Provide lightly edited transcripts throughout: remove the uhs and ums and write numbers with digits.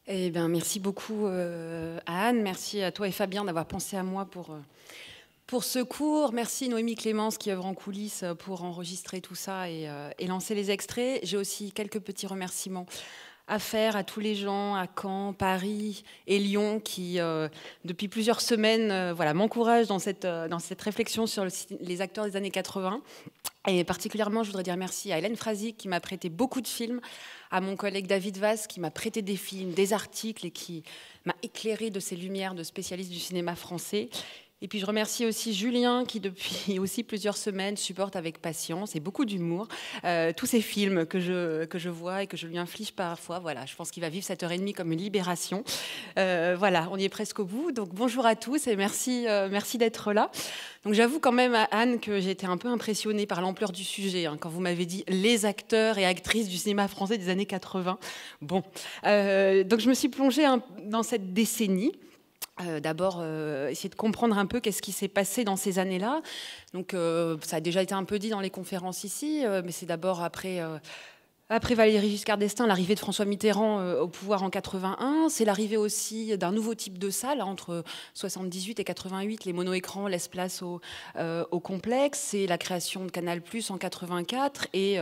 Eh bien, merci beaucoup à Anne, merci à toi et Fabien d'avoir pensé à moi pour ce cours. Merci Noémie Clémence qui œuvre en coulisses pour enregistrer tout ça et lancer les extraits. J'ai aussi quelques petits remerciements à faire à tous les gens à Caen, Paris et Lyon qui, depuis plusieurs semaines, voilà, m'encouragent dans cette réflexion sur les acteurs des années 80. Et particulièrement, je voudrais dire merci à Hélène Frazik qui m'a prêté beaucoup de films, à mon collègue David Vaz qui m'a prêté des films, des articles et qui m'a éclairé de ses lumières de spécialiste du cinéma français. Et puis je remercie aussi Julien qui depuis aussi plusieurs semaines supporte avec patience et beaucoup d'humour tous ces films que je vois et que je lui inflige parfois. Voilà, je pense qu'il va vivre cette heure et demie comme une libération. Voilà, on y est presque au bout. Donc bonjour à tous et merci d'être là. Donc j'avoue quand même à Anne que j'ai été un peu impressionnée par l'ampleur du sujet quand vous m'avez dit les acteurs et actrices du cinéma français des années 80. Bon, donc je me suis plongée dans cette décennie. D'abord, essayer de comprendre un peu qu'est-ce qui s'est passé dans ces années-là. Donc, ça a déjà été un peu dit dans les conférences ici, mais c'est d'abord après Valéry Giscard d'Estaing, l'arrivée de François Mitterrand au pouvoir en 81, c'est l'arrivée aussi d'un nouveau type de salle entre 78 et 88. Les mono-écrans laissent place au complexe. C'est la création de Canal+ en 84 et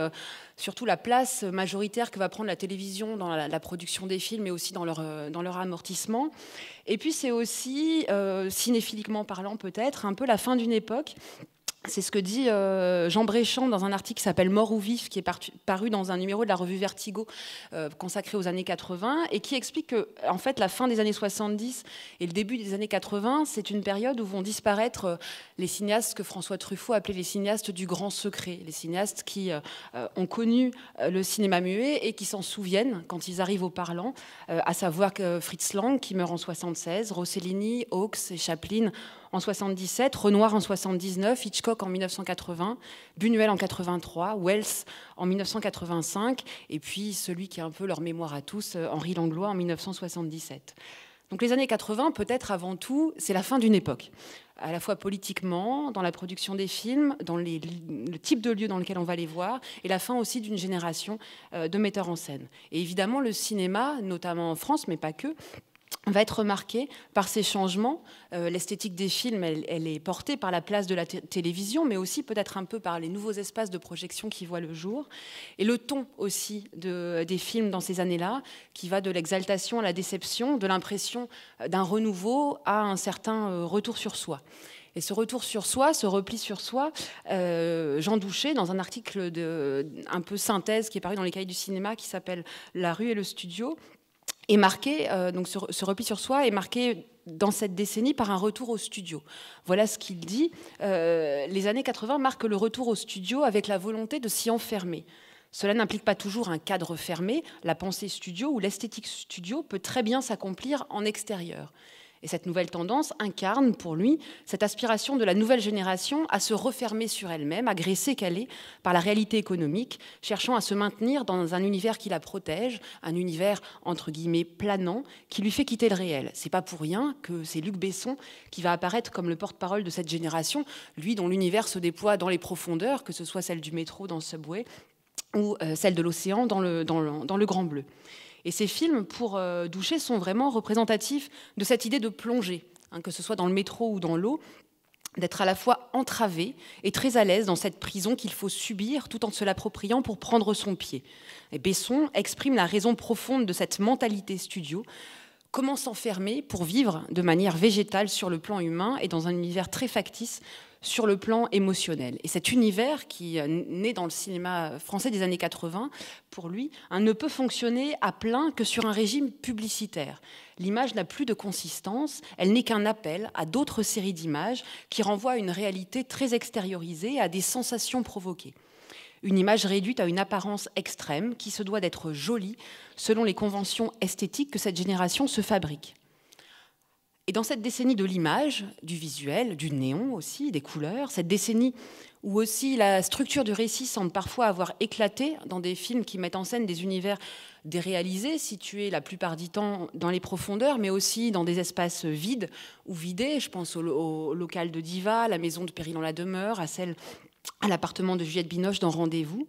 surtout la place majoritaire que va prendre la télévision dans la production des films et aussi dans leur amortissement. Et puis c'est aussi, cinéphiliquement parlant peut-être, un peu la fin d'une époque. C'est ce que dit Jean Bréchamp dans un article qui s'appelle Mort ou vif, qui est paru dans un numéro de la revue Vertigo consacré aux années 80 et qui explique que en fait, la fin des années 70 et le début des années 80, c'est une période où vont disparaître les cinéastes que François Truffaut appelait les cinéastes du grand secret, les cinéastes qui ont connu le cinéma muet et qui s'en souviennent quand ils arrivent au parlant, à savoir que Fritz Lang qui meurt en 76, Rossellini, Hawks et Chaplin en 77, Renoir en 79, Hitchcock en 1980, Buñuel en 83, Wells en 1985, et puis celui qui est un peu leur mémoire à tous, Henri Langlois en 1977. Donc les années 80, peut-être avant tout, c'est la fin d'une époque, à la fois politiquement, dans la production des films, dans le type de lieu dans lequel on va les voir, et la fin aussi d'une génération de metteurs en scène. Et évidemment, le cinéma, notamment en France, mais pas que, va être marquée par ces changements. L'esthétique des films, elle est portée par la place de la télévision, mais aussi peut-être un peu par les nouveaux espaces de projection qui voient le jour. Et le ton aussi des films dans ces années-là, qui va de l'exaltation à la déception, de l'impression d'un renouveau à un certain retour sur soi. Et ce retour sur soi, ce repli sur soi, Jean Douché, dans un article un peu synthèse qui est paru dans les Cahiers du cinéma, qui s'appelle « La rue et le studio », est marqué, donc ce repli sur soi est marqué dans cette décennie par un retour au studio. Voilà ce qu'il dit. Les années 80 marquent le retour au studio avec la volonté de s'y enfermer. Cela n'implique pas toujours un cadre fermé. La pensée studio ou l'esthétique studio peut très bien s'accomplir en extérieur. Et cette nouvelle tendance incarne pour lui cette aspiration de la nouvelle génération à se refermer sur elle-même, agressée qu'elle est par la réalité économique, cherchant à se maintenir dans un univers qui la protège, un univers entre guillemets planant, qui lui fait quitter le réel. C'est pas pour rien que c'est Luc Besson qui va apparaître comme le porte-parole de cette génération, lui dont l'univers se déploie dans les profondeurs, que ce soit celle du métro dans le subway ou celle de l'océan dans le Grand Bleu. Et ces films, pour Douché, sont vraiment représentatifs de cette idée de plongée, que ce soit dans le métro ou dans l'eau, d'être à la fois entravé et très à l'aise dans cette prison qu'il faut subir tout en se l'appropriant pour prendre son pied. Et Besson exprime la raison profonde de cette mentalité studio. Comment s'enfermer pour vivre de manière végétale sur le plan humain et dans un univers très factice sur le plan émotionnel. Et cet univers qui naît dans le cinéma français des années 80, pour lui, ne peut fonctionner à plein que sur un régime publicitaire. L'image n'a plus de consistance, elle n'est qu'un appel à d'autres séries d'images qui renvoient à une réalité très extériorisée, à des sensations provoquées. Une image réduite à une apparence extrême qui se doit d'être jolie selon les conventions esthétiques que cette génération se fabrique. Et dans cette décennie de l'image, du visuel, du néon aussi, des couleurs, cette décennie où aussi la structure du récit semble parfois avoir éclaté dans des films qui mettent en scène des univers déréalisés, situés la plupart du temps dans les profondeurs, mais aussi dans des espaces vides ou vidés. Je pense au local de Diva, à la maison de Péril en la demeure, à l'appartement de Juliette Binoche dans Rendez-vous.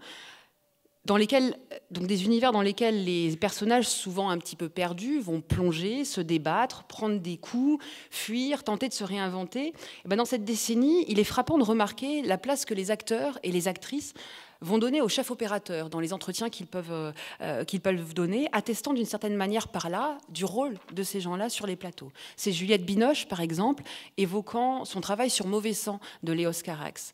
donc des univers dans lesquels les personnages, souvent un petit peu perdus, vont plonger, se débattre, prendre des coups, fuir, tenter de se réinventer. Et ben dans cette décennie, il est frappant de remarquer la place que les acteurs et les actrices vont donner aux chefs opérateurs dans les entretiens qu'ils peuvent donner, attestant d'une certaine manière par là du rôle de ces gens-là sur les plateaux. C'est Juliette Binoche, par exemple, évoquant son travail sur Mauvais sang de Léos Carax.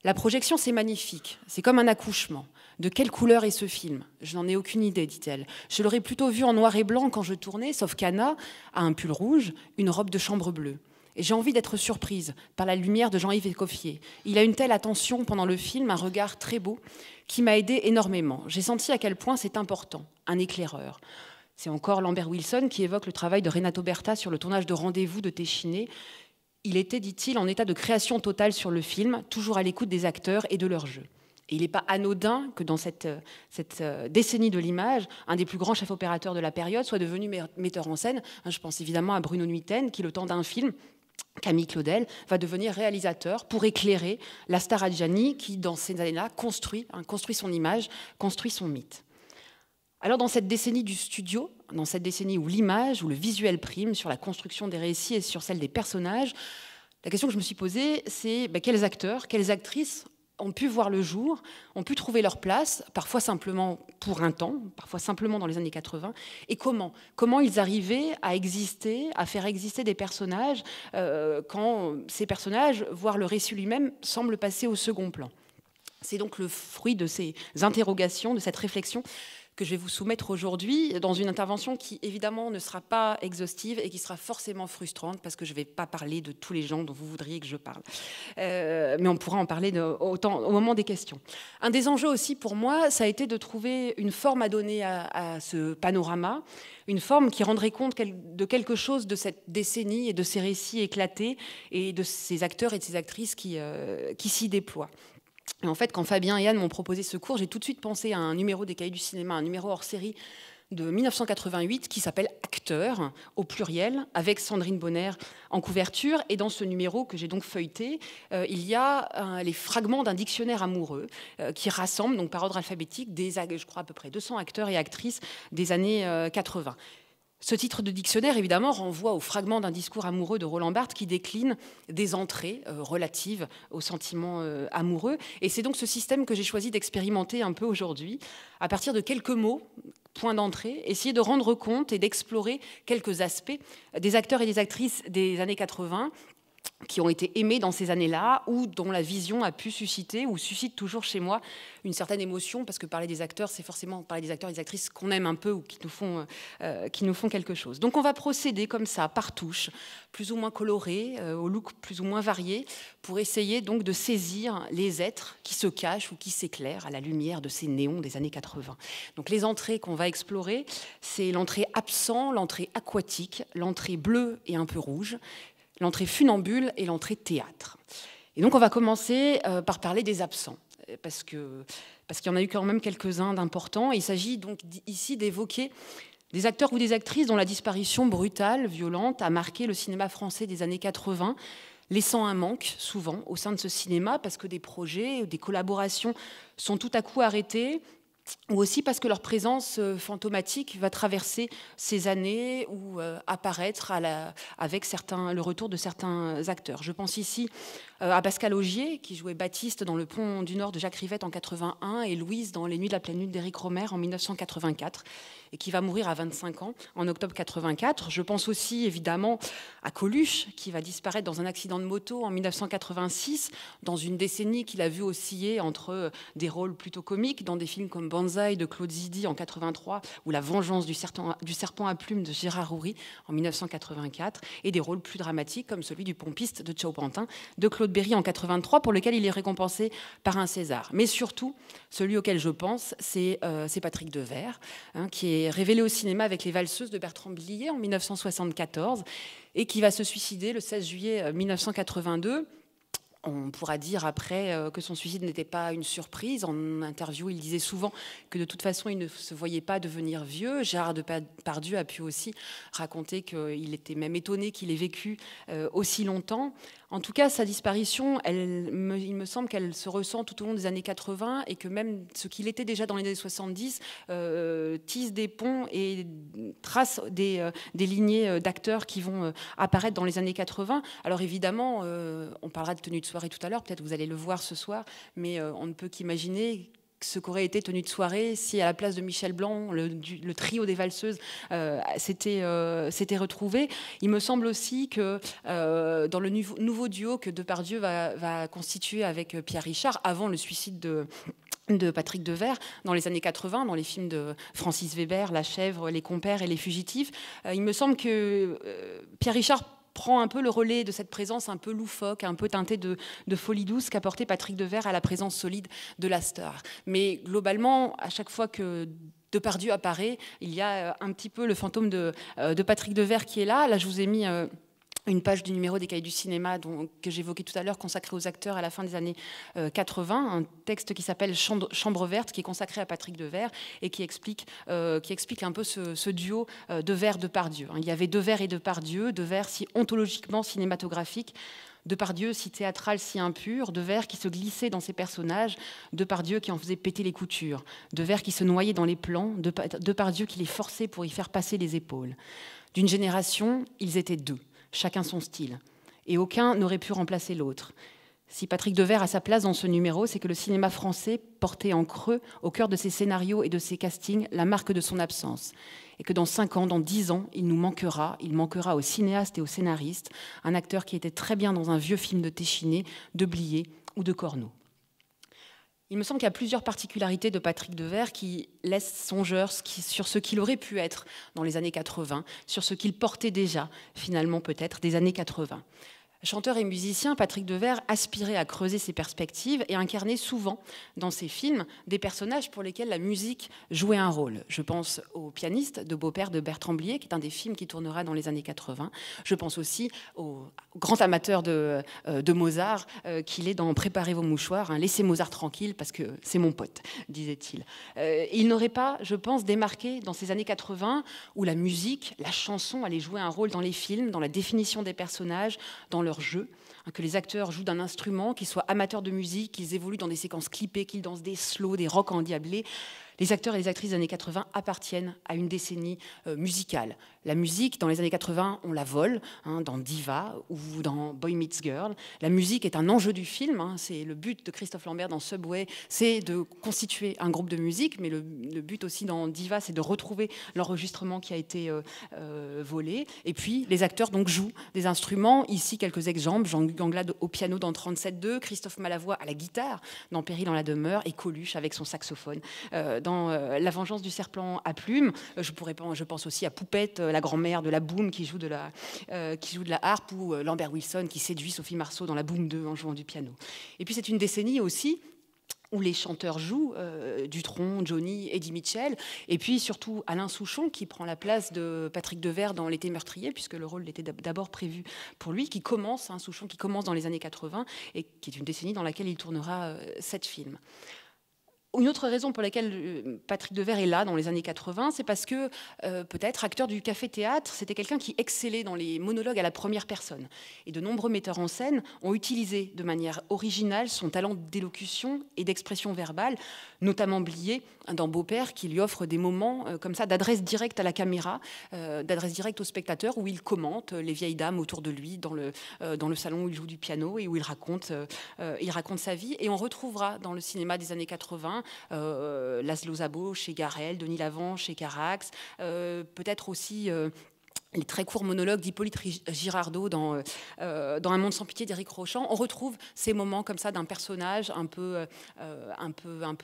La projection, c'est magnifique, c'est comme un accouchement. De quelle couleur est ce film? Je n'en ai aucune idée, dit-elle. Je l'aurais plutôt vu en noir et blanc quand je tournais, sauf qu'Anna a un pull rouge, une robe de chambre bleue. Et j'ai envie d'être surprise par la lumière de Jean-Yves Escoffier. Il a une telle attention pendant le film, un regard très beau, qui m'a aidé énormément. J'ai senti à quel point c'est important, un éclaireur. C'est encore Lambert Wilson qui évoque le travail de Renato Berta sur le tournage de Rendez-vous de Téchiné. Il était, dit-il, en état de création totale sur le film, toujours à l'écoute des acteurs et de leur jeu. Et il n'est pas anodin que dans cette décennie de l'image, un des plus grands chefs opérateurs de la période soit devenu metteur en scène. Je pense évidemment à Bruno Nuiten, qui, le temps d'un film, Camille Claudel, va devenir réalisateur pour éclairer la star Adjani, qui, dans ces années-là, construit son image, construit son mythe. Alors, dans cette décennie du studio, dans cette décennie où l'image, où le visuel prime sur la construction des récits et sur celle des personnages, la question que je me suis posée, c'est quels acteurs, quelles actrices ont pu voir le jour, ont pu trouver leur place, parfois simplement pour un temps, parfois simplement dans les années 80, et comment ils arrivaient à exister, à faire exister des personnages quand ces personnages, voire le récit lui-même, semblent passer au second plan. C'est donc le fruit de ces interrogations, de cette réflexion que je vais vous soumettre aujourd'hui dans une intervention qui, évidemment, ne sera pas exhaustive et qui sera forcément frustrante parce que je ne vais pas parler de tous les gens dont vous voudriez que je parle. Mais on pourra en parler au moment des questions. Un des enjeux aussi pour moi, ça a été de trouver une forme à donner à ce panorama, une forme qui rendrait compte de quelque chose de cette décennie et de ces récits éclatés et de ces acteurs et de ces actrices qui s'y déploient. Et en fait, quand Fabien et Anne m'ont proposé ce cours, j'ai tout de suite pensé à un numéro des Cahiers du cinéma, un numéro hors série de 1988 qui s'appelle Acteurs, au pluriel, avec Sandrine Bonner en couverture. Et dans ce numéro que j'ai donc feuilleté, il y a les fragments d'un dictionnaire amoureux qui rassemble, donc par ordre alphabétique, je crois à peu près 200 acteurs et actrices des années 80. Ce titre de dictionnaire, évidemment, renvoie au fragment d'un discours amoureux de Roland Barthes qui décline des entrées relatives aux sentiments amoureux. Et c'est donc ce système que j'ai choisi d'expérimenter un peu aujourd'hui, à partir de quelques mots, points d'entrée, essayer de rendre compte et d'explorer quelques aspects des acteurs et des actrices des années 80 qui ont été aimés dans ces années-là ou dont la vision a pu susciter ou suscite toujours chez moi une certaine émotion, parce que parler des acteurs, c'est forcément parler des acteurs et des actrices qu'on aime un peu ou qui nous font quelque chose. Donc on va procéder comme ça, par touches, plus ou moins colorées, au look plus ou moins varié, pour essayer donc de saisir les êtres qui se cachent ou qui s'éclairent à la lumière de ces néons des années 80. Donc les entrées qu'on va explorer, c'est l'entrée absent, l'entrée aquatique, l'entrée bleue et un peu rouge, l'entrée funambule et l'entrée théâtre. Et donc on va commencer par parler des absents, parce qu'il y en a eu quand même quelques-uns d'importants. Il s'agit donc ici d'évoquer des acteurs ou des actrices dont la disparition brutale, violente, a marqué le cinéma français des années 80, laissant un manque souvent au sein de ce cinéma, parce que des projets, des collaborations sont tout à coup arrêtées, ou aussi parce que leur présence fantomatique va traverser ces années ou apparaître avec le retour de certains acteurs. Je pense ici à Pascal Augier, qui jouait Baptiste dans Le Pont du Nord de Jacques Rivette en 81 et Louise dans Les Nuits de la pleine lune d'Éric Rohmer en 1984, et qui va mourir à 25 ans en octobre 84. Je pense aussi évidemment à Coluche, qui va disparaître dans un accident de moto en 1986, dans une décennie qu'il a vu osciller entre des rôles plutôt comiques dans des films comme Banzai de Claude Zidi en 83 ou La vengeance du serpent à plumes de Gérard Houry en 1984, et des rôles plus dramatiques comme celui du pompiste de Ciao Pantin de Claude Berry en 83, pour lequel il est récompensé par un César. Mais surtout, celui auquel je pense, c'est Patrick Devers, qui est révélé au cinéma avec Les Valseuses de Bertrand Blier en 1974 et qui va se suicider le 16 juillet 1982. On pourra dire après que son suicide n'était pas une surprise. En interview, il disait souvent que de toute façon, il ne se voyait pas devenir vieux. Gérard Depardieu a pu aussi raconter qu'il était même étonné qu'il ait vécu aussi longtemps. En tout cas, sa disparition, il me semble qu'elle se ressent tout au long des années 80 et que même ce qu'il était déjà dans les années 70 tisse des ponts et trace des lignées d'acteurs qui vont apparaître dans les années 80. Alors évidemment, on parlera de tenue de soirée tout à l'heure, peut-être vous allez le voir ce soir, mais on ne peut qu'imaginer ce qu'aurait été tenue de soirée si à la place de Michel Blanc, le trio des valseuses s'était retrouvé. Il me semble aussi que dans le nouveau duo que Depardieu va constituer avec Pierre Richard, avant le suicide de Patrick Devers, dans les années 80, dans les films de Francis Weber, La Chèvre, Les Compères et Les Fugitifs, il me semble que Pierre Richard prend un peu le relais de cette présence un peu loufoque, un peu teintée de folie douce qu'apportait Patrick Devers à la présence solide de la star. Mais globalement, à chaque fois que Depardieu apparaît, il y a un petit peu le fantôme de Patrick Devers qui est là. Là, je vous ai mis une page du numéro des Cahiers du cinéma que j'évoquais tout à l'heure, consacré aux acteurs à la fin des années 80, un texte qui s'appelle Chambre verte, qui est consacré à Patrick Devers et qui explique un peu ce duo Devers-Depardieu. Il y avait Devers et Depardieu, Devers si ontologiquement cinématographique, Depardieu si théâtral, si impur, Devers qui se glissait dans ses personnages, Depardieu qui en faisait péter les coutures, Devers qui se noyait dans les plans, Depardieu qui les forçait pour y faire passer les épaules. D'une génération, ils étaient deux, chacun son style, et aucun n'aurait pu remplacer l'autre. Si Patrick Devers a sa place dans ce numéro, c'est que le cinéma français portait en creux, au cœur de ses scénarios et de ses castings, la marque de son absence. Et que dans 5 ans, dans 10 ans, il manquera aux cinéastes et aux scénaristes, un acteur qui était très bien dans un vieux film de Téchiné, de Blier ou de Corneau. Il me semble qu'il y a plusieurs particularités de Patrick Devers qui laissent songeurs sur ce qu'il aurait pu être dans les années 80, sur ce qu'il portait déjà, finalement peut-être, des années 80. Chanteur et musicien, Patrick Devers aspirait à creuser ses perspectives et incarnait souvent dans ses films des personnages pour lesquels la musique jouait un rôle. Je pense au Pianiste de Beau-Père de Bertrand Blier, qui est un des films qui tournera dans les années 80. Je pense aussi au grand amateur de Mozart qu'il est dans Préparez vos mouchoirs, laissez Mozart tranquille parce que c'est mon pote, disait-il. Il n'aurait pas, je pense, démarqué dans ces années 80 où la musique, la chanson allait jouer un rôle dans les films, dans la définition des personnages, dans leur jeu, que les acteurs jouent d'un instrument, qu'ils soient amateurs de musique, qu'ils évoluent dans des séquences clippées, qu'ils dansent des slows, des rocks endiablés. Les acteurs et les actrices des années 80 appartiennent à une décennie musicale. La musique, dans les années 80, on la vole, dans Diva ou dans Boy Meets Girl. La musique est un enjeu du film. C'est le but de Christophe Lambert dans Subway, c'est de constituer un groupe de musique, mais le but aussi dans Diva, c'est de retrouver l'enregistrement qui a été volé. Et puis, les acteurs donc jouent des instruments. Ici, quelques exemples. Jean Anglade au piano dans 37.2, Christophe Malavoie à la guitare dans Péril dans la demeure et Coluche avec son saxophone dans La vengeance du serpent à plumes. Je pense aussi à Poupette, la grand-mère de la Boom qui joue de la harpe, ou Lambert Wilson qui séduit Sophie Marceau dans la Boom 2 en jouant du piano. Et puis c'est une décennie aussi où les chanteurs jouent, Dutronc, Johnny, Eddie Mitchell, et puis surtout Alain Souchon qui prend la place de Patrick Devers dans L'été meurtrier, puisque le rôle était d'abord prévu pour lui, Souchon qui commence dans les années 80 et qui est une décennie dans laquelle il tournera 7 films. Une autre raison pour laquelle Patrick Devers est là dans les années 80, c'est parce que, peut-être, acteur du café-théâtre, c'était quelqu'un qui excellait dans les monologues à la première personne. Et de nombreux metteurs en scène ont utilisé de manière originale son talent d'élocution et d'expression verbale, notamment Blier dans Beau-Père, qui lui offre des moments comme ça d'adresse directe à la caméra, d'adresse directe au spectateur, où il commente les vieilles dames autour de lui dans le salon où il joue du piano et où il raconte sa vie. Et on retrouvera dans le cinéma des années 80 Laszlo Szabó chez Garel, Denis Lavant chez Carax, peut-être aussi les très courts monologues d'Hippolyte Girardot dans Un monde sans pitié d'Éric Rochant. On retrouve ces moments comme ça d'un personnage un peu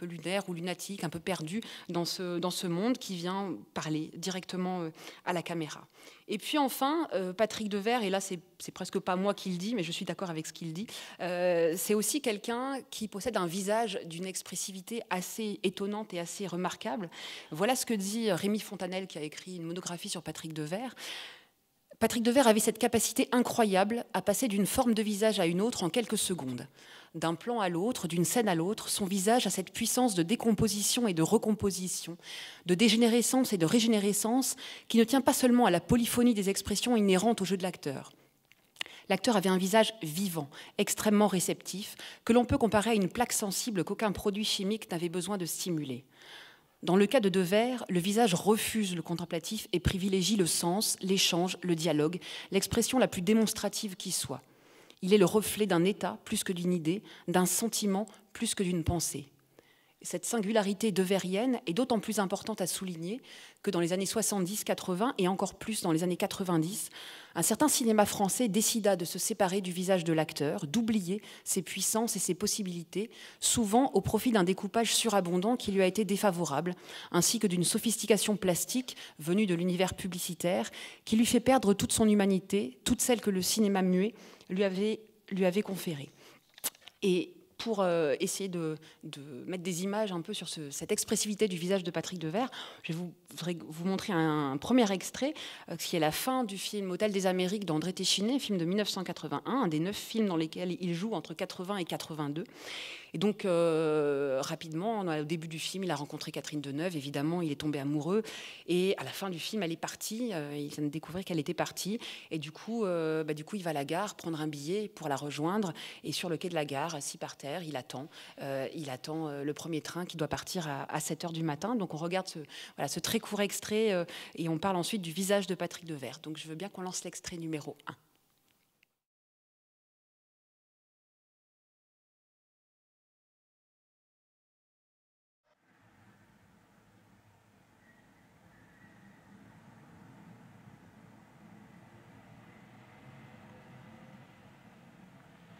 lunaire ou lunatique, un peu perdu dans ce monde qui vient parler directement à la caméra. Et puis enfin, Patrick Devers, et là c'est presque pas moi qui le dis, mais je suis d'accord avec ce qu'il dit, c'est aussi quelqu'un qui possède un visage d'une expressivité assez étonnante et assez remarquable. Voilà ce que dit Rémi Fontanelle, qui a écrit une monographie sur Patrick Devers. Patrick Devers avait cette capacité incroyable à passer d'une forme de visage à une autre en quelques secondes. D'un plan à l'autre, d'une scène à l'autre, son visage a cette puissance de décomposition et de recomposition, de dégénérescence et de régénérescence qui ne tient pas seulement à la polyphonie des expressions inhérentes au jeu de l'acteur. L'acteur avait un visage vivant, extrêmement réceptif, que l'on peut comparer à une plaque sensible qu'aucun produit chimique n'avait besoin de stimuler. Dans le cas de Devers, le visage refuse le contemplatif et privilégie le sens, l'échange, le dialogue, l'expression la plus démonstrative qui soit. Il est le reflet d'un état plus que d'une idée, d'un sentiment plus que d'une pensée. Cette singularité deverienne est d'autant plus importante à souligner que dans les années 70-80 et encore plus dans les années 90, un certain cinéma français décida de se séparer du visage de l'acteur, d'oublier ses puissances et ses possibilités, souvent au profit d'un découpage surabondant qui lui a été défavorable, ainsi que d'une sophistication plastique venue de l'univers publicitaire qui lui fait perdre toute son humanité, toute celle que le cinéma muet lui avait conférée. Et pour essayer de mettre des images un peu sur cette expressivité du visage de Patrick Devers, je voudrais vous montrer un premier extrait, qui est la fin du film Hôtel des Amériques d'André Téchiné, film de 1981, un des 9 films dans lesquels il joue entre 80 et 82. Et donc, rapidement, au début du film, il a rencontré Catherine Deneuve, évidemment, il est tombé amoureux, et à la fin du film, elle est partie, il vient de découvrir qu'elle était partie, et du coup, il va à la gare prendre un billet pour la rejoindre, et sur le quai de la gare, assis par terre, il attend le premier train qui doit partir à 7h du matin. Donc on regarde ce très court extrait, et on parle ensuite du visage de Patrick Devers. Donc je veux bien qu'on lance l'extrait numéro 1.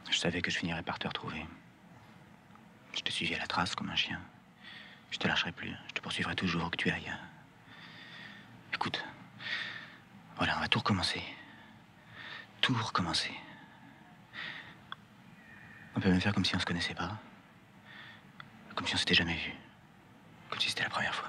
Je savais que je finirais par te retrouver. Je te suivis à la trace comme un chien. Je te lâcherai plus. Je te poursuivrai toujours où que tu ailles. Écoute, voilà, on va tout recommencer. Tout recommencer. On peut même faire comme si on se connaissait pas. Comme si on s'était jamais vu. Comme si c'était la première fois.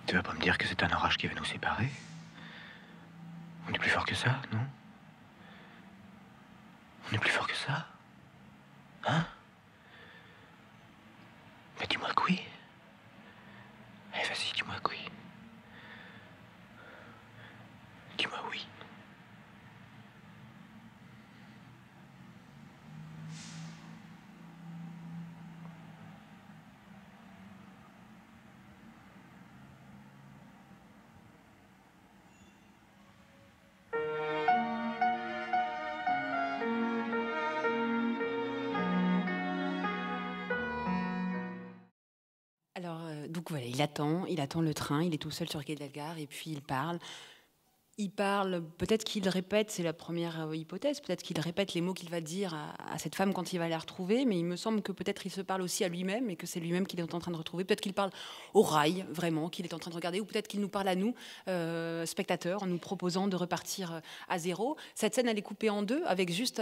Tu vas pas me dire que c'est un orage qui va nous séparer? On est plus fort que ça, non? On est plus fort que ça? Hein? Mais dis-moi que oui. Allez, vas-y, dis-moi que oui. Dis-moi oui. Alors, donc voilà, il attend le train, il est tout seul sur le quai de la gare, et puis il parle. Il parle, peut-être qu'il répète, c'est la première hypothèse, peut-être qu'il répète les mots qu'il va dire à cette femme quand il va la retrouver, mais il me semble que peut-être il se parle aussi à lui-même et que c'est lui-même qu'il est en train de retrouver. Peut-être qu'il parle au rail, vraiment, qu'il est en train de regarder, ou peut-être qu'il nous parle à nous, spectateurs, en nous proposant de repartir à zéro. Cette scène, elle est coupée en deux, avec juste...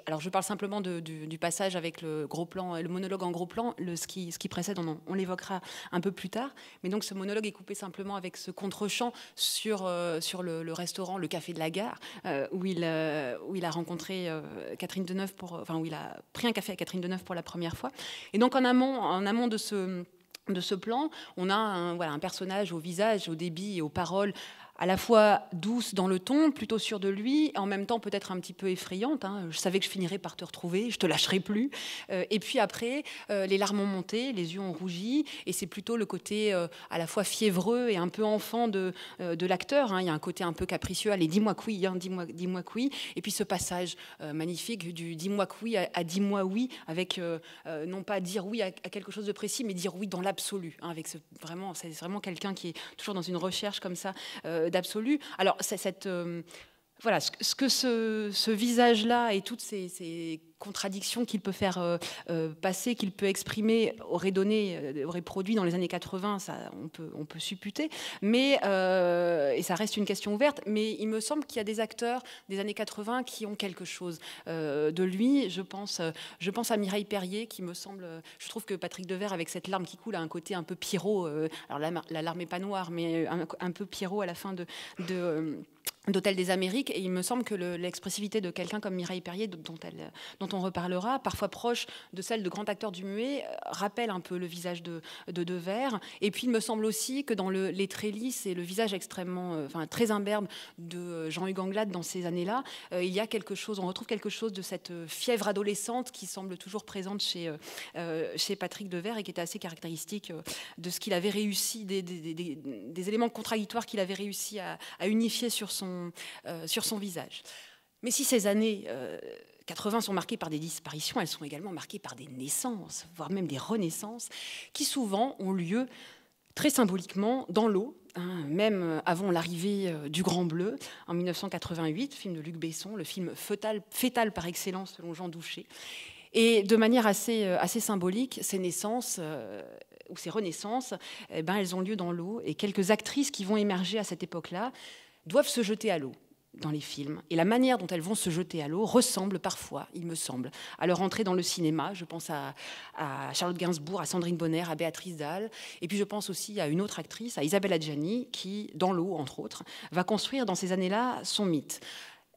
alors je parle simplement du passage avec le gros plan, le monologue en gros plan, ce qui précède, on l'évoquera un peu plus tard, mais donc ce monologue est coupé simplement avec ce contre-champ sur le restaurant, le café de la gare, où il a rencontré Catherine Deneuve, où il a pris un café à Catherine Deneuve pour la première fois. Et donc en amont de ce plan, on a un personnage au visage, au débit et aux paroles à la fois douce dans le ton, plutôt sûre de lui, en même temps peut-être un petit peu effrayante. Je savais que je finirais par te retrouver, je te lâcherai plus. Et puis après, les larmes ont monté, les yeux ont rougi, et c'est plutôt le côté à la fois fiévreux et un peu enfant de l'acteur. Il y a un côté un peu capricieux. Allez, dis-moi que oui, dis-moi que oui. Et puis ce passage magnifique du dis-moi que oui à dis-moi oui, avec non pas dire oui à quelque chose de précis, mais dire oui dans l'absolu. C'est vraiment quelqu'un qui est toujours dans une recherche comme ça. D'absolu. Alors, voilà, ce que ce visage-là et toutes ces contradictions qu'il peut faire passer, qu'il peut exprimer, aurait produit dans les années 80, ça, on peut supputer, mais, et ça reste une question ouverte, mais il me semble qu'il y a des acteurs des années 80 qui ont quelque chose de lui. Je pense à Mireille Perrier, qui me semble... Je trouve que Patrick Devers, avec cette larme qui coule, a un côté un peu Pierrot. Alors la larme n'est pas noire, mais un peu Pierrot à la fin d'Hôtel des Amériques, et il me semble que l'expressivité de quelqu'un comme Mireille Perrier, dont on reparlera, parfois proche de celle de grands acteurs du muet, rappelle un peu le visage de Devers. Et puis il me semble aussi que dans les traits lisses et le visage extrêmement, très imberbe de Jean-Hugues Anglade dans ces années-là, il y a quelque chose, on retrouve quelque chose de cette fièvre adolescente qui semble toujours présente chez Patrick Devers et qui était assez caractéristique de ce qu'il avait réussi, des éléments contradictoires qu'il avait réussi à unifier sur son visage. Mais si ces années 80 sont marquées par des disparitions, elles sont également marquées par des naissances, voire même des renaissances, qui souvent ont lieu très symboliquement dans l'eau, même avant l'arrivée du Grand Bleu, en 1988, film de Luc Besson, le film fétal par excellence selon Jean Douché. Et de manière assez symbolique, ces naissances ou ces renaissances, elles ont lieu dans l'eau, et quelques actrices qui vont émerger à cette époque-là doivent se jeter à l'eau dans les films. Et la manière dont elles vont se jeter à l'eau ressemble parfois, il me semble, à leur entrée dans le cinéma. Je pense à Charlotte Gainsbourg, à Sandrine Bonner, à Béatrice Dalle. Et puis je pense aussi à une autre actrice, à Isabelle Adjani, qui, dans l'eau, entre autres, va construire dans ces années-là son mythe.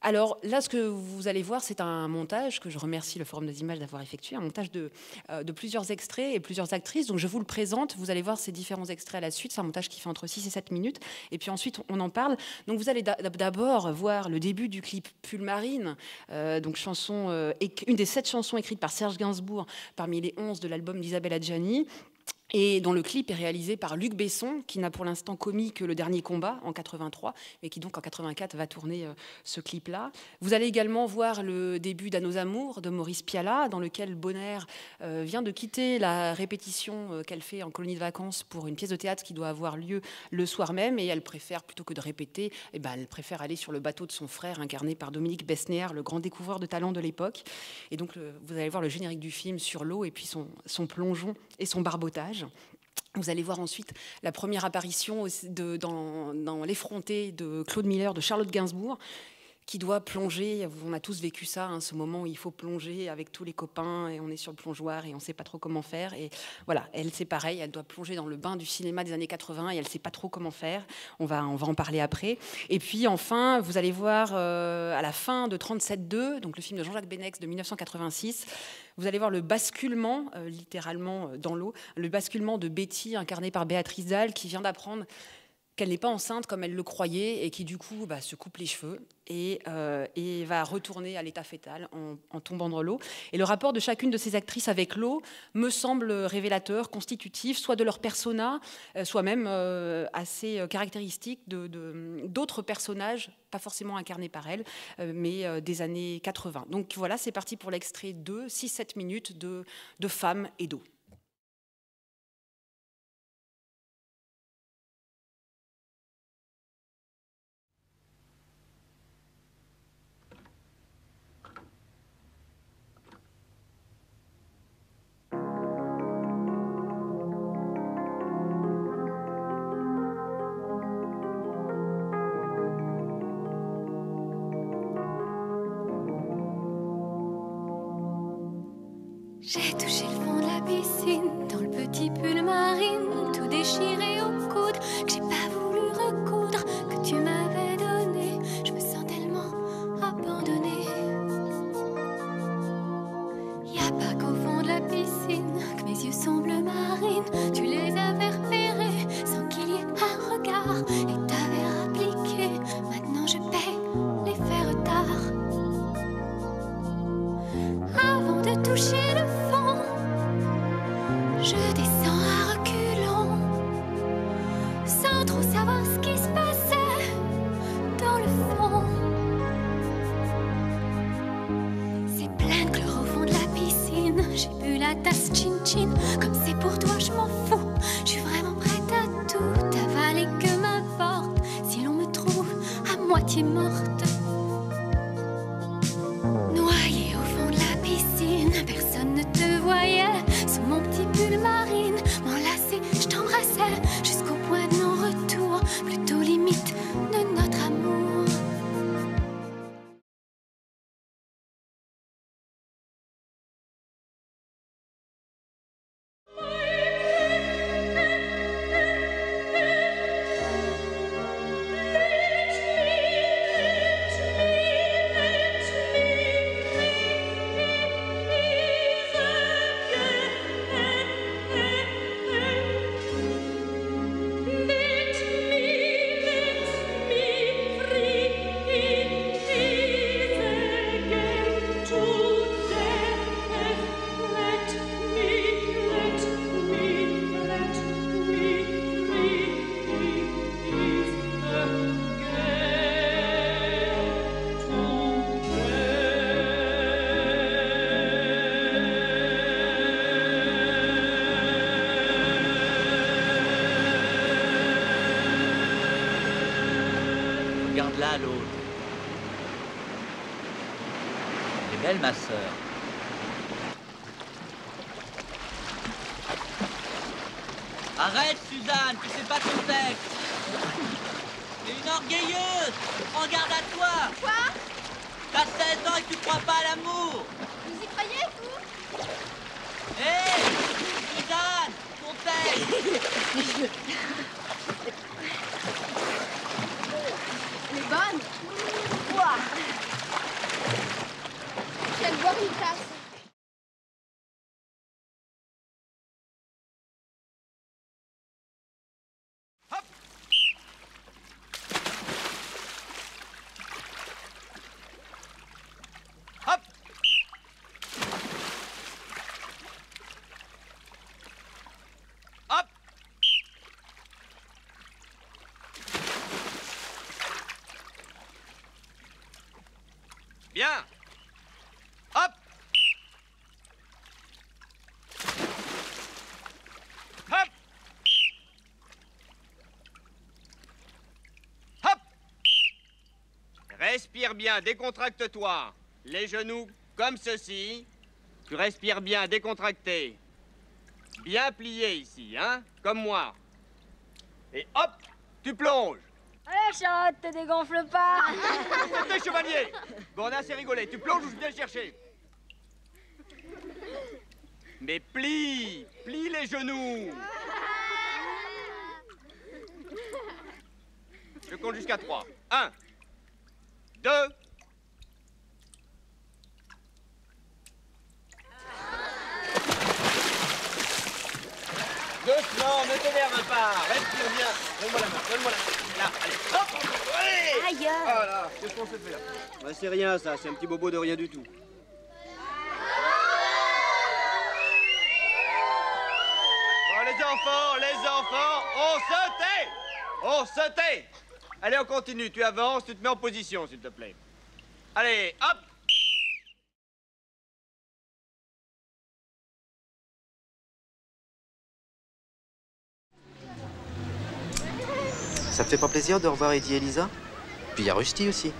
Alors là, ce que vous allez voir, c'est un montage que je remercie le Forum des images d'avoir effectué, un montage de plusieurs extraits et plusieurs actrices. Donc je vous le présente, vous allez voir ces différents extraits à la suite. C'est un montage qui fait entre 6 et 7 minutes. Et puis ensuite, on en parle. Donc vous allez d'abord voir le début du clip Pull Marine, donc une des 7 chansons écrites par Serge Gainsbourg parmi les 11 de l'album d'Isabelle Adjani, et dont le clip est réalisé par Luc Besson, qui n'a pour l'instant commis que Le Dernier Combat en 83, mais qui donc en 84 va tourner ce clip-là. Vous allez également voir le début d'À nos amours de Maurice Pialat, dans lequel Bonner vient de quitter la répétition qu'elle fait en colonie de vacances pour une pièce de théâtre qui doit avoir lieu le soir même, et elle préfère, plutôt que de répéter, elle préfère aller sur le bateau de son frère, incarné par Dominique Besnéard, le grand découvreur de talent de l'époque. Et donc vous allez voir le générique du film sur l'eau, et puis son plongeon et son barbotage. Vous allez voir ensuite la première apparition dans L'Effronté de Claude Miller, de Charlotte Gainsbourg, qui doit plonger. On a tous vécu ça, ce moment où il faut plonger avec tous les copains et on est sur le plongeoir et on ne sait pas trop comment faire. Et voilà, elle, c'est pareil, elle doit plonger dans le bain du cinéma des années 80 et elle ne sait pas trop comment faire. On va en parler après. Et puis enfin, vous allez voir à la fin de 37-2, donc le film de Jean-Jacques Benex de 1986, vous allez voir le basculement, littéralement dans l'eau, le basculement de Betty, incarnée par Béatrice Dalle, qui vient d'apprendre qu'elle n'est pas enceinte comme elle le croyait et qui du coup se coupe les cheveux et va retourner à l'état fœtal en tombant dans l'eau. Et le rapport de chacune de ces actrices avec l'eau me semble révélateur, constitutif, soit de leur persona, soit même assez caractéristique d'autres personnages, pas forcément incarnés par elles, mais des années 80. Donc voilà, c'est parti pour l'extrait 2, 6-7 minutes de femmes et d'eau. J'ai touché le fond de la piscine, dans le petit pull marine, tout déchiré au coude, que j'ai pas voulu recoudre, que tu m'avais donné. Je me sens tellement abandonnée. Y a pas qu'au fond de la piscine que mes yeux sont bleu marine. Tu les avais repérés sans qu'il y ait un regard et t'avais appliqué. Maintenant je paie les faits retard. Avant de toucher le fond, je descends à reculons, sans trop savoir ce qui se passait dans le fond. C'est plein de chlore au fond de la piscine. J'ai bu la tasse chin-chin. Comme c'est pour toi, je m'en fous. Je suis vraiment prête à tout avaler, que m'importe si l'on me trouve à moitié morte. Noyée au fond de la piscine, personne ne te voyait. Sous mon petit pull marine, m'enlacer, je t'embrassais jusqu'au point de non-retour, plutôt limite de notre amour. de l'un à l'autre. Elle est belle, ma sœur. Arrête, Suzanne, tu sais pas ton texte. T'es une orgueilleuse. Prends garde à toi. Quoi? T'as 16 ans et tu crois pas à l'amour. Vous y croyez, vous? Hé, Suzanne, ton texte. Elle est bonne. Ouah. Je vais boire une tasse. Hop! Hop! Bien! Hop! Hop! Hop! Respire bien, décontracte-toi. Les genoux comme ceci. Tu respires bien, décontracté. Bien plié ici, hein? Comme moi. Et hop, tu plonges. Allez, Charlotte, te dégonfle pas. Côté chevalier. Bon, on a assez rigolé. Tu plonges ou je viens le chercher? Mais plie les genoux. Je compte jusqu'à 3. 1, 2. Doucement, ne t'énerve pas. Respire bien. Donne-moi la main, donne-moi la main. Là, allez, hop. Allez. Aïe. Oh là, qu'est-ce qu'on s'est fait là? Bah, c'est rien ça, c'est un petit bobo de rien du tout. Bon, les enfants, on se tait. On se tait. Allez, on continue. Tu avances, tu te mets en position, s'il te plaît. Allez, hop. Ça te fait pas plaisir de revoir Eddie et Lisa? Puis il y a Rusty aussi.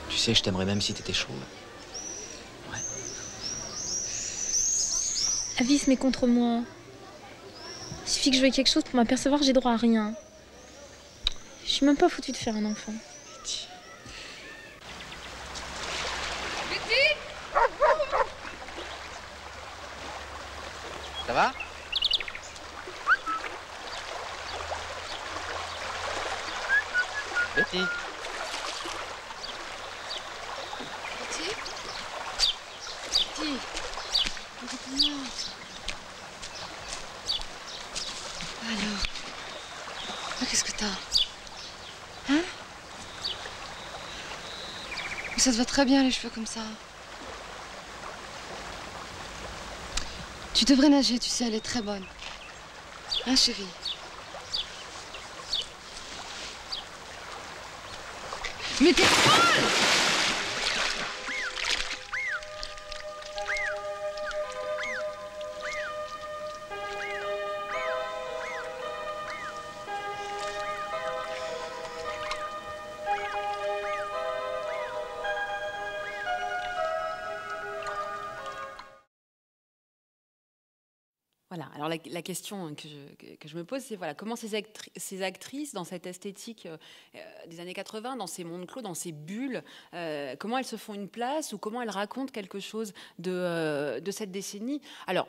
Tu sais, je t'aimerais même si t'étais chauve. Ouais. La vie se met contre moi. Il suffit que je veuille quelque chose pour m'apercevoir que j'ai droit à rien. Je suis même pas foutue de faire un enfant. Ça va? Betty. Betty. Alors, qu'est-ce que t'as? Hein? Ça te va très bien les cheveux comme ça. Tu devrais nager, tu sais, elle est très bonne. Hein, chérie? Mais t'es folle! Voilà, alors la question que je me pose, c'est voilà, comment ces actrices, dans cette esthétique des années 80, dans ces mondes clos, dans ces bulles, comment elles se font une place ou comment elles racontent quelque chose de cette décennie. Alors,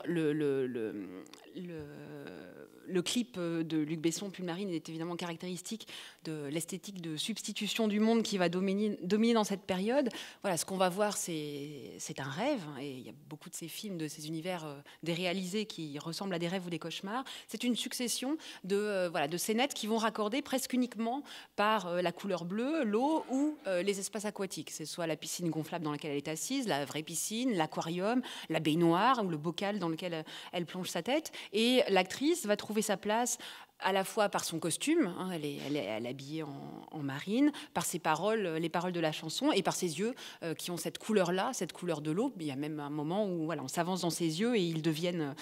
le clip de Luc Besson, Pull Marine, est évidemment caractéristique de l'esthétique de substitution du monde qui va dominer dans cette période. Voilà, ce qu'on va voir, c'est un rêve, et il y a beaucoup de ces films, de ces univers déréalisés qui ressemblent à des rêves ou des cauchemars. C'est une succession de scénettes qui vont raccorder presque uniquement par la couleur bleue, l'eau ou les espaces aquatiques. C'est soit la piscine gonflable dans laquelle elle est assise, la vraie piscine, l'aquarium, la baignoire ou le bocal dans lequel elle plonge sa tête. Et l'actrice va trouver sa place à la fois par son costume, hein, elle est habillée en marine, par ses paroles, les paroles de la chanson, et par ses yeux qui ont cette couleur-là, cette couleur de l'eau. Il y a même un moment où voilà, on s'avance dans ses yeux et ils deviennent,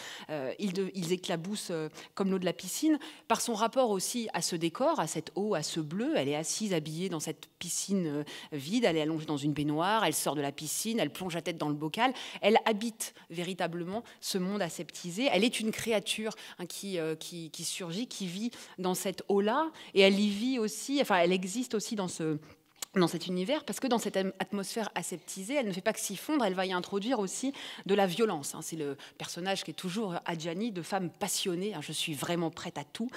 ils éclaboussent comme l'eau de la piscine. Par son rapport aussi à ce décor, à cette eau, à ce bleu, elle est assise, habillée dans cette piscine vide, elle est allongée dans une baignoire, elle sort de la piscine, elle plonge la tête dans le bocal, elle habite véritablement ce monde aseptisé. Elle est une créature hein, qui surgit, qui vit dans cette eau-là, et elle y vit aussi, enfin elle existe aussi dans cet univers, parce que dans cette atmosphère aseptisée, elle ne fait pas que s'y fondre, elle va y introduire aussi de la violence. C'est le personnage qui est toujours Adjani, de femme passionnée, je suis vraiment prête à tout,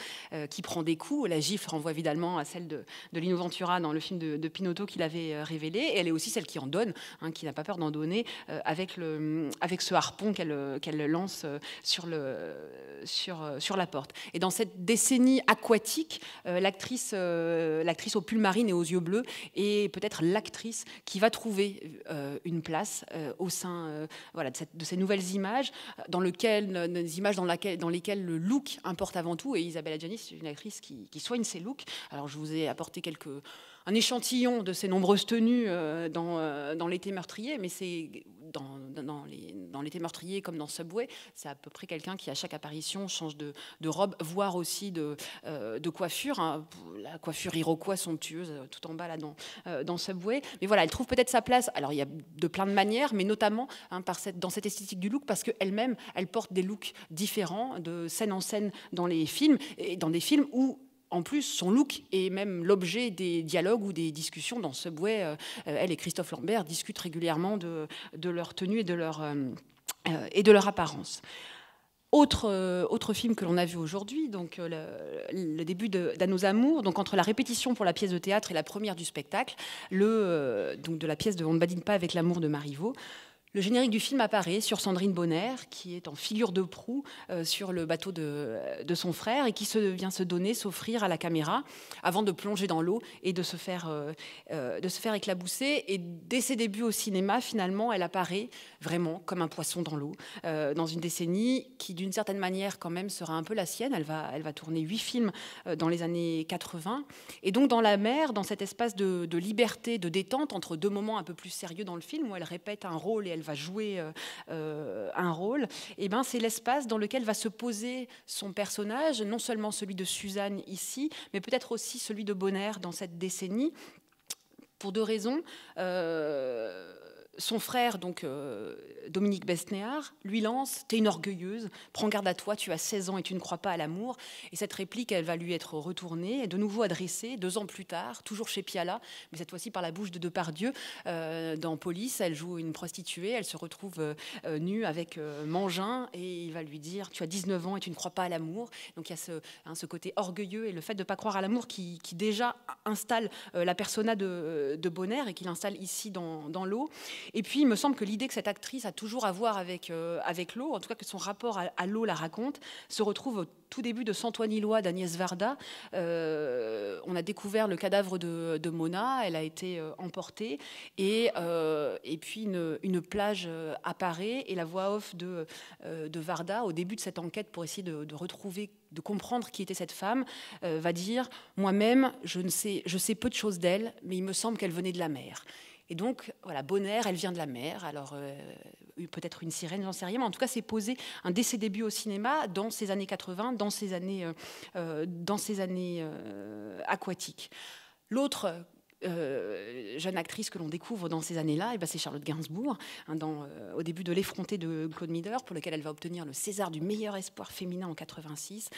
qui prend des coups. La gifle renvoie évidemment à celle de Lino Ventura dans le film de Pinotto qu'il avait révélé, et elle est aussi celle qui en donne, qui n'a pas peur d'en donner, avec ce harpon qu'elle lance sur la porte. Et dans cette décennie aquatique, l'actrice au pull marine et aux yeux bleus et peut-être l'actrice qui va trouver une place au sein de ces nouvelles images, dans lesquelles le look importe avant tout. Et Isabelle Adjani, c'est une actrice qui soigne ses looks. Alors je vous ai apporté un échantillon de ses nombreuses tenues dans L'été meurtrier, mais c'est dans L'été meurtrier comme dans Subway, c'est à peu près quelqu'un qui à chaque apparition change de robe, voire aussi de coiffure, la coiffure iroquois somptueuse tout en bas là dans Subway. Mais voilà, elle trouve peut-être sa place. Alors il y a de plein de manières, mais notamment dans cette esthétique du look, parce qu'elle-même, elle porte des looks différents de scène en scène dans les films, et dans des films où en plus, son look est même l'objet des dialogues ou des discussions dans Subway. Elle et Christophe Lambert discutent régulièrement de leur tenue et de leur apparence. Autre film que l'on a vu aujourd'hui, donc le début d'À nos amours, donc entre la répétition pour la pièce de théâtre et la première du spectacle, donc de la pièce de On ne badine pas avec l'amour de Marivaux. Le générique du film apparaît sur Sandrine Bonner, qui est en figure de proue sur le bateau de son frère et qui s'offrir à la caméra avant de plonger dans l'eau et de se faire éclabousser. Et dès ses débuts au cinéma, finalement, elle apparaît vraiment comme un poisson dans l'eau, dans une décennie qui, d'une certaine manière, quand même, sera un peu la sienne. Elle va tourner 8 films dans les années 80. Et donc, dans la mer, dans cet espace de liberté, de détente, entre deux moments un peu plus sérieux dans le film, où elle répète un rôle et elle va jouer un rôle, et ben c'est l'espace dans lequel va se poser son personnage, non seulement celui de Suzanne ici, mais peut-être aussi celui de Bonner dans cette décennie, pour 2 raisons. Son frère, donc Dominique Besnéard, lui lance « T'es une orgueilleuse, prends garde à toi, tu as 16 ans et tu ne crois pas à l'amour ». Et cette réplique, elle va lui être retournée et de nouveau adressée 2 ans plus tard, toujours chez Piala, mais cette fois-ci par la bouche de Depardieu. Dans Police, elle joue une prostituée, elle se retrouve nue avec Mangin et il va lui dire « Tu as 19 ans et tu ne crois pas à l'amour ». Donc il y a ce côté orgueilleux et le fait de ne pas croire à l'amour qui déjà installe la persona de Bonner et qui l'installe ici dans l'eau. Et puis, il me semble que l'idée que cette actrice a toujours à voir avec l'eau, en tout cas que son rapport à l'eau la raconte, se retrouve au tout début de Santoine-Illois d'Agnès Varda. On a découvert le cadavre de Mona, elle a été emportée, et puis une plage apparaît, et la voix off de Varda, au début de cette enquête, pour essayer de retrouver, de comprendre qui était cette femme, va dire « Moi-même, je sais peu de choses d'elle, mais il me semble qu'elle venait de la mer ». Et donc, voilà, Bonner, elle vient de la mer. Alors, peut-être une sirène, j'en sais rien. Mais en tout cas, c'est posé dès ses débuts au cinéma, dans ces années 80, dans ces années aquatiques. L'autre jeune actrice que l'on découvre dans ces années-là, c'est Charlotte Gainsbourg, au début de L'effronté de Claude Miller, pour lequel elle va obtenir le César du meilleur espoir féminin en 86.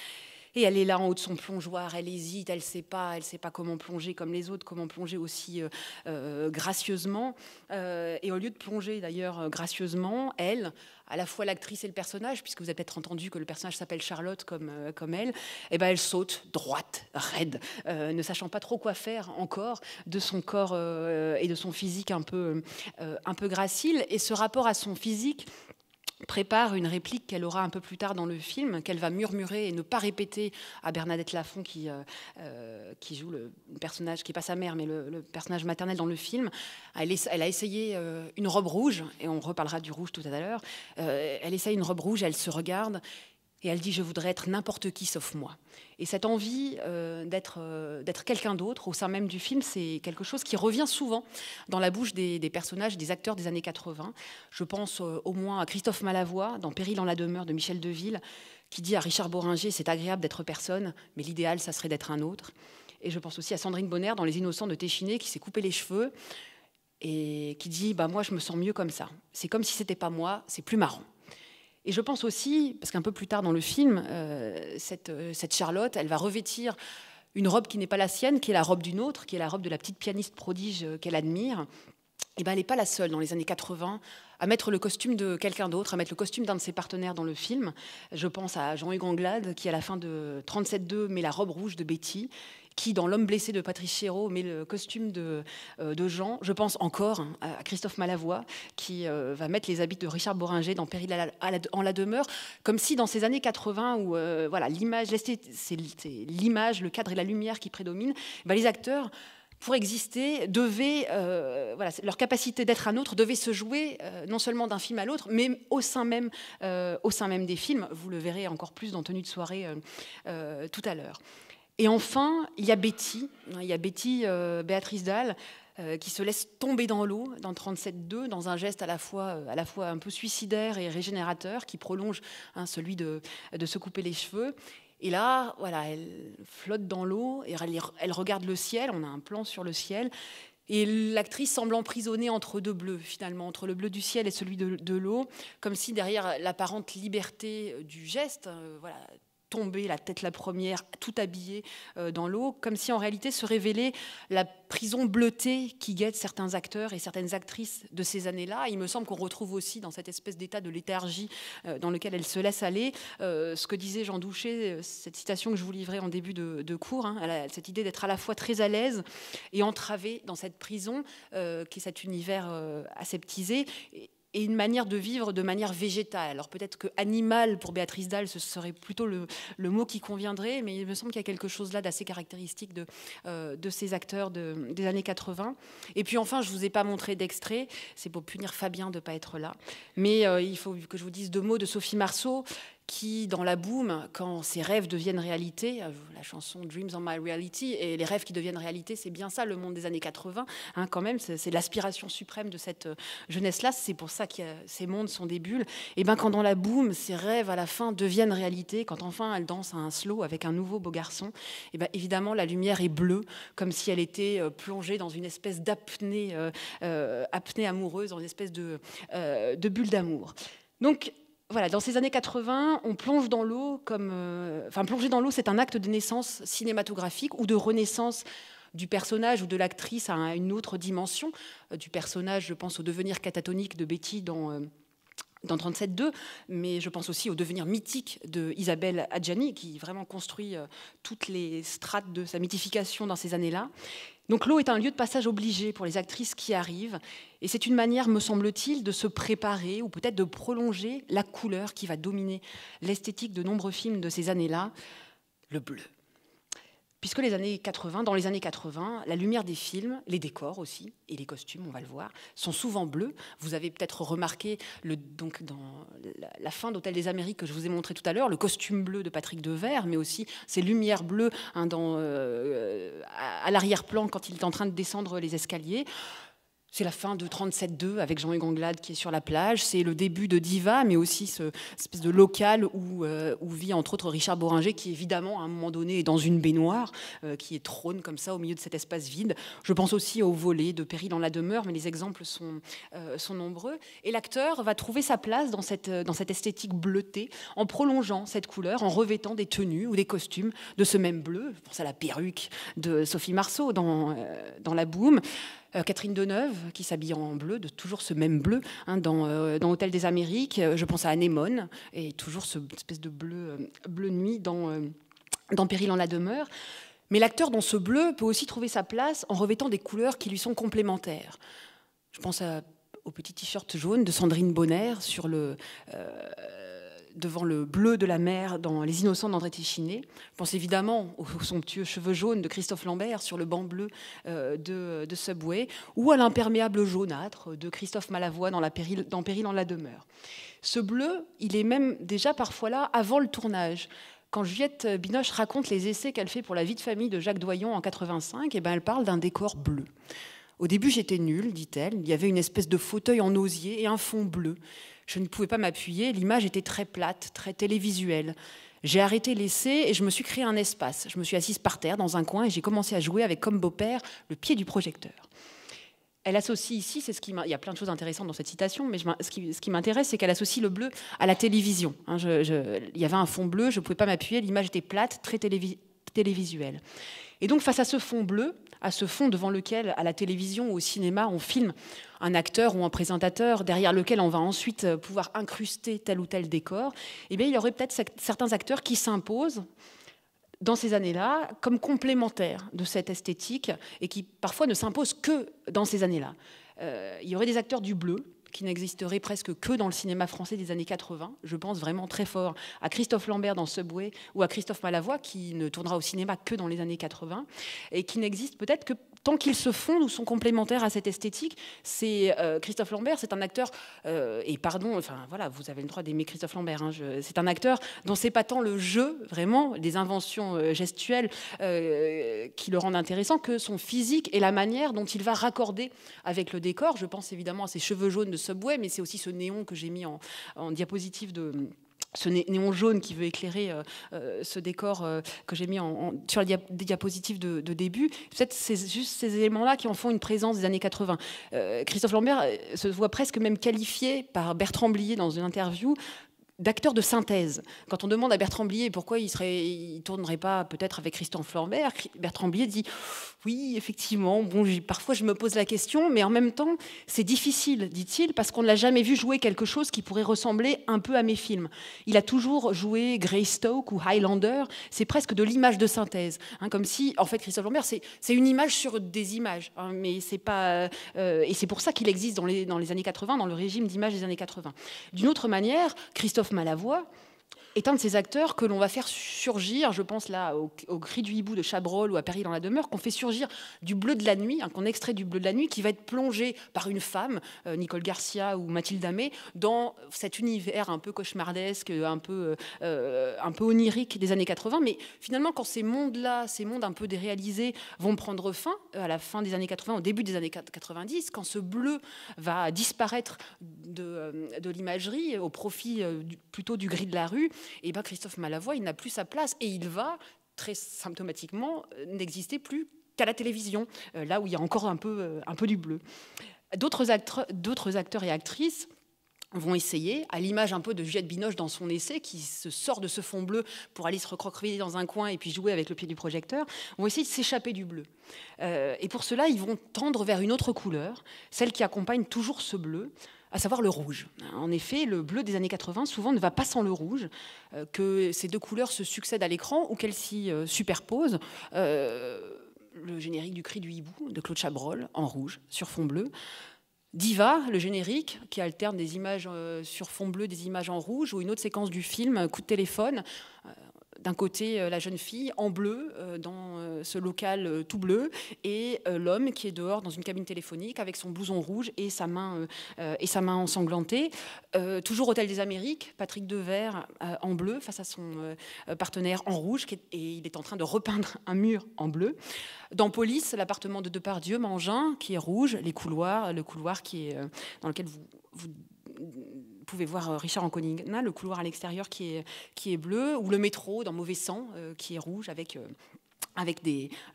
Et elle est là en haut de son plongeoir, elle hésite, elle ne sait pas comment plonger comme les autres, comment plonger aussi gracieusement. Et au lieu de plonger d'ailleurs gracieusement, elle, à la fois l'actrice et le personnage, puisque vous avez peut-être entendu que le personnage s'appelle Charlotte comme elle, elle saute droite, raide, ne sachant pas trop quoi faire encore de son corps et de son physique un peu gracile. Et ce rapport à son physique prépare une réplique qu'elle aura un peu plus tard dans le film, qu'elle va murmurer et ne pas répéter à Bernadette Lafont, qui joue le personnage, qui n'est pas sa mère, mais le personnage maternel dans le film. Elle a essayé une robe rouge, et on reparlera du rouge tout à l'heure. Elle essaye une robe rouge, elle se regarde, Et elle dit « je voudrais être n'importe qui sauf moi ». Et cette envie d'être quelqu'un d'autre au sein même du film, c'est quelque chose qui revient souvent dans la bouche des personnages, des acteurs des années 80. Je pense au moins à Christophe Malavoie dans Péril en la demeure de Michel Deville, qui dit à Richard Bohringer « c'est agréable d'être personne, mais l'idéal, ça serait d'être un autre ». Et je pense aussi à Sandrine Bonner dans Les Innocents de Téchiné, qui s'est coupé les cheveux et qui dit « moi, je me sens mieux comme ça. C'est comme si c'était pas moi, c'est plus marrant ». Et je pense aussi, parce qu'un peu plus tard dans le film, cette Charlotte, elle va revêtir une robe qui n'est pas la sienne, qui est la robe d'une autre, qui est la robe de la petite pianiste prodige qu'elle admire. Et elle n'est pas la seule dans les années 80 à mettre le costume de quelqu'un d'autre, à mettre le costume d'un de ses partenaires dans le film. Je pense à Jean-Hugues Anglade, qui à la fin de 37-2 met la robe rouge de Betty, qui, dans L'homme blessé de Patrice Chéreau, met le costume de Jean. Je pense encore à Christophe Malavoie, qui va mettre les habits de Richard Bohringer dans Péril en la demeure, comme si dans ces années 80, où l'image, c'est l'image, le cadre et la lumière qui prédominent, les acteurs, pour exister, devaient, leur capacité d'être un autre devait se jouer non seulement d'un film à l'autre, mais au sein même des films. Vous le verrez encore plus dans Tenue de soirée tout à l'heure. Et enfin, il y a Betty, Béatrice Dalle, qui se laisse tomber dans l'eau dans 37-2, dans un geste à la fois un peu suicidaire et régénérateur, qui prolonge celui de se couper les cheveux. Et là, elle flotte dans l'eau et elle regarde le ciel, on a un plan sur le ciel, et l'actrice semble emprisonnée entre deux bleus, finalement, entre le bleu du ciel et celui de l'eau, comme si derrière l'apparente liberté du geste, tomber la tête la première, tout habillée dans l'eau, comme si en réalité se révélait la prison bleutée qui guette certains acteurs et certaines actrices de ces années-là. Il me semble qu'on retrouve aussi dans cette espèce d'état de léthargie dans lequel elle se laisse aller ce que disait Jean Douché, cette citation que je vous livrais en début de cours, cette idée d'être à la fois très à l'aise et entravée dans cette prison qui est cet univers aseptisé. Et une manière de vivre de manière végétale. Alors peut-être que animal pour Béatrice Dalle, ce serait plutôt le mot qui conviendrait, mais il me semble qu'il y a quelque chose là d'assez caractéristique de ces acteurs des années 80. Et puis enfin, je ne vous ai pas montré d'extrait, c'est pour punir Fabien de ne pas être là, mais il faut que je vous dise deux mots de Sophie Marceau, qui, dans La Boum, quand ses rêves deviennent réalité, la chanson Dreams are my reality, et les rêves qui deviennent réalité, c'est bien ça, le monde des années 80, quand même, c'est l'aspiration suprême de cette jeunesse-là, c'est pour ça que ces mondes sont des bulles. Et bien, quand dans La Boum, ses rêves, à la fin, deviennent réalité, quand enfin elle danse à un slow avec un nouveau beau garçon, et bien, évidemment, la lumière est bleue, comme si elle était plongée dans une espèce d'apnée amoureuse, dans une espèce de bulle d'amour. Donc, dans ces années 80, on plonge dans l'eau plonger dans l'eau, c'est un acte de naissance cinématographique ou de renaissance du personnage ou de l'actrice à une autre dimension. Du personnage, je pense au devenir catatonique de Betty dans 37-2, mais je pense aussi au devenir mythique de Isabelle Adjani, qui vraiment construit toutes les strates de sa mythification dans ces années-là. Donc l'eau est un lieu de passage obligé pour les actrices qui arrivent, et c'est une manière, me semble-t-il, de se préparer ou peut-être de prolonger la couleur qui va dominer l'esthétique de nombreux films de ces années-là, le bleu. Puisque dans les années 80, la lumière des films, les décors aussi, et les costumes, on va le voir, sont souvent bleus. Vous avez peut-être remarqué, donc dans la fin d'Hôtel des Amériques que je vous ai montré tout à l'heure, le costume bleu de Patrick Devers, mais aussi ces lumières bleues à l'arrière-plan quand il est en train de descendre les escaliers. C'est la fin de 37-2 avec Jean-Hugues Anglade qui est sur la plage. C'est le début de Diva, mais aussi cette espèce de local où vit entre autres Richard Bohringer, qui évidemment à un moment donné est dans une baignoire, qui trône comme ça au milieu de cet espace vide. Je pense aussi au volet de Péril en la demeure, mais les exemples sont nombreux. Et l'acteur va trouver sa place dans cette esthétique bleutée en prolongeant cette couleur, en revêtant des tenues ou des costumes de ce même bleu. Je pense à la perruque de Sophie Marceau dans La Boum. Catherine Deneuve, qui s'habille en bleu, de toujours ce même bleu, dans Hôtel des Amériques. Je pense à Anémone, et toujours cette espèce de bleu nuit dans Péril en la demeure. Mais l'acteur dans ce bleu peut aussi trouver sa place en revêtant des couleurs qui lui sont complémentaires. Je pense au petit t-shirt jaune de Sandrine Bonner devant le bleu de la mer dans Les Innocents d'André Téchiné. Je pense évidemment aux somptueux cheveux jaunes de Christophe Lambert sur le banc bleu de Subway, ou à l'imperméable jaunâtre de Christophe Malavoie dans Péril en la demeure. Ce bleu, il est même déjà parfois là avant le tournage. Quand Juliette Binoche raconte les essais qu'elle fait pour La vie de famille de Jacques Doyon en 85, eh ben elle parle d'un décor bleu. Au début, j'étais nulle, dit-elle. Il y avait une espèce de fauteuil en osier et un fond bleu. Je ne pouvais pas m'appuyer. L'image était très plate, très télévisuelle. J'ai arrêté l'essai et je me suis créé un espace. Je me suis assise par terre dans un coin et j'ai commencé à jouer avec comme beau-père le pied du projecteur. Elle associe ici, il y a plein de choses intéressantes dans cette citation, mais ce qui m'intéresse, c'est qu'elle associe le bleu à la télévision. Il y avait un fond bleu, je ne pouvais pas m'appuyer, l'image était plate, très télévisuelle. Et donc, face à ce fond bleu, à ce fond devant lequel, à la télévision ou au cinéma, on filme un acteur ou un présentateur, derrière lequel on va ensuite pouvoir incruster tel ou tel décor, eh bien, il y aurait peut-être certains acteurs qui s'imposent dans ces années-là, comme complémentaires de cette esthétique, et qui parfois ne s'imposent que dans ces années-là. Il y aurait des acteurs du bleu, qui n'existeraient presque que dans le cinéma français des années 80. Je pense vraiment très fort à Christophe Lambert dans Subway, ou à Christophe Malavoie, qui ne tournera au cinéma que dans les années 80, et qui n'existe peut-être que tant qu'ils se fondent ou sont complémentaires à cette esthétique. C'est Christophe Lambert, c'est un acteur, et pardon, enfin voilà, vous avez le droit d'aimer Christophe Lambert, hein, c'est un acteur dont c'est pas tant le jeu, vraiment, les inventions gestuelles qui le rendent intéressant, que son physique et la manière dont il va raccorder avec le décor. Je pense évidemment à ses cheveux jaunes de Subway, mais c'est aussi ce néon que j'ai mis en diapositive ce néon jaune qui veut éclairer ce décor que j'ai mis sur la diapositive de début. Peut-être c'est juste ces éléments-là qui en font une présence des années 80. Christophe Lambert se voit presque même qualifié par Bertrand Blier dans une interview d'acteur de synthèse. Quand on demande à Bertrand Blier pourquoi il tournerait pas peut-être avec Christophe Lambert, Bertrand Blier dit oui, effectivement, bon, parfois je me pose la question, mais en même temps, c'est difficile, dit-il, parce qu'on ne l'a jamais vu jouer quelque chose qui pourrait ressembler un peu à mes films. Il a toujours joué Greystoke ou Highlander, c'est presque de l'image de synthèse, hein, comme si, en fait, Christophe Lambert, c'est une image sur des images, hein, mais c'est pas... et c'est pour ça qu'il existe dans les années 80, dans le régime d'image des années 80. D'une autre manière, Christophe Malavoie est un de ces acteurs que l'on va faire surgir, je pense là au Cri du hibou de Chabrol ou à Péril dans la demeure, qu'on fait surgir du bleu de la nuit, hein, qu'on extrait du bleu de la nuit, qui va être plongé par une femme, Nicole Garcia ou Mathilde Amé, dans cet univers un peu cauchemardesque, un peu onirique des années 80. Mais finalement, quand ces mondes-là, ces mondes un peu déréalisés vont prendre fin, à la fin des années 80, au début des années 90, quand ce bleu va disparaître de l'imagerie au profit plutôt du gris de la rue, et ben Christophe Malavoie, il n'a plus sa place et il va, très symptomatiquement, n'exister plus qu'à la télévision, là où il y a encore un peu du bleu. D'autres acteurs et actrices vont essayer, à l'image un peu de Juliette Binoche dans son essai, qui se sort de ce fond bleu pour aller se recroqueviller dans un coin et puis jouer avec le pied du projecteur, vont essayer de s'échapper du bleu. Et pour cela, ils vont tendre vers une autre couleur, celle qui accompagne toujours ce bleu, à savoir le rouge. En effet, le bleu des années 80 souvent ne va pas sans le rouge, que ces deux couleurs se succèdent à l'écran ou qu'elles s'y superposent. Le générique du Cri du hibou de Claude Chabrol en rouge sur fond bleu. Diva, le générique qui alterne des images sur fond bleu, des images en rouge, ou une autre séquence du film, coup de téléphone. D'un côté, la jeune fille en bleu dans ce local tout bleu, et l'homme qui est dehors dans une cabine téléphonique avec son blouson rouge et sa main ensanglantée. Toujours Hôtel des Amériques, Patrick Devers en bleu face à son partenaire en rouge, et il est en train de repeindre un mur en bleu. Dans Police, l'appartement de Depardieu, Mangin, qui est rouge, le couloir qui est dans lequel vous pouvez voir Richard Anconina, le couloir à l'extérieur qui est bleu, ou le métro dans Mauvais Sang qui est rouge avec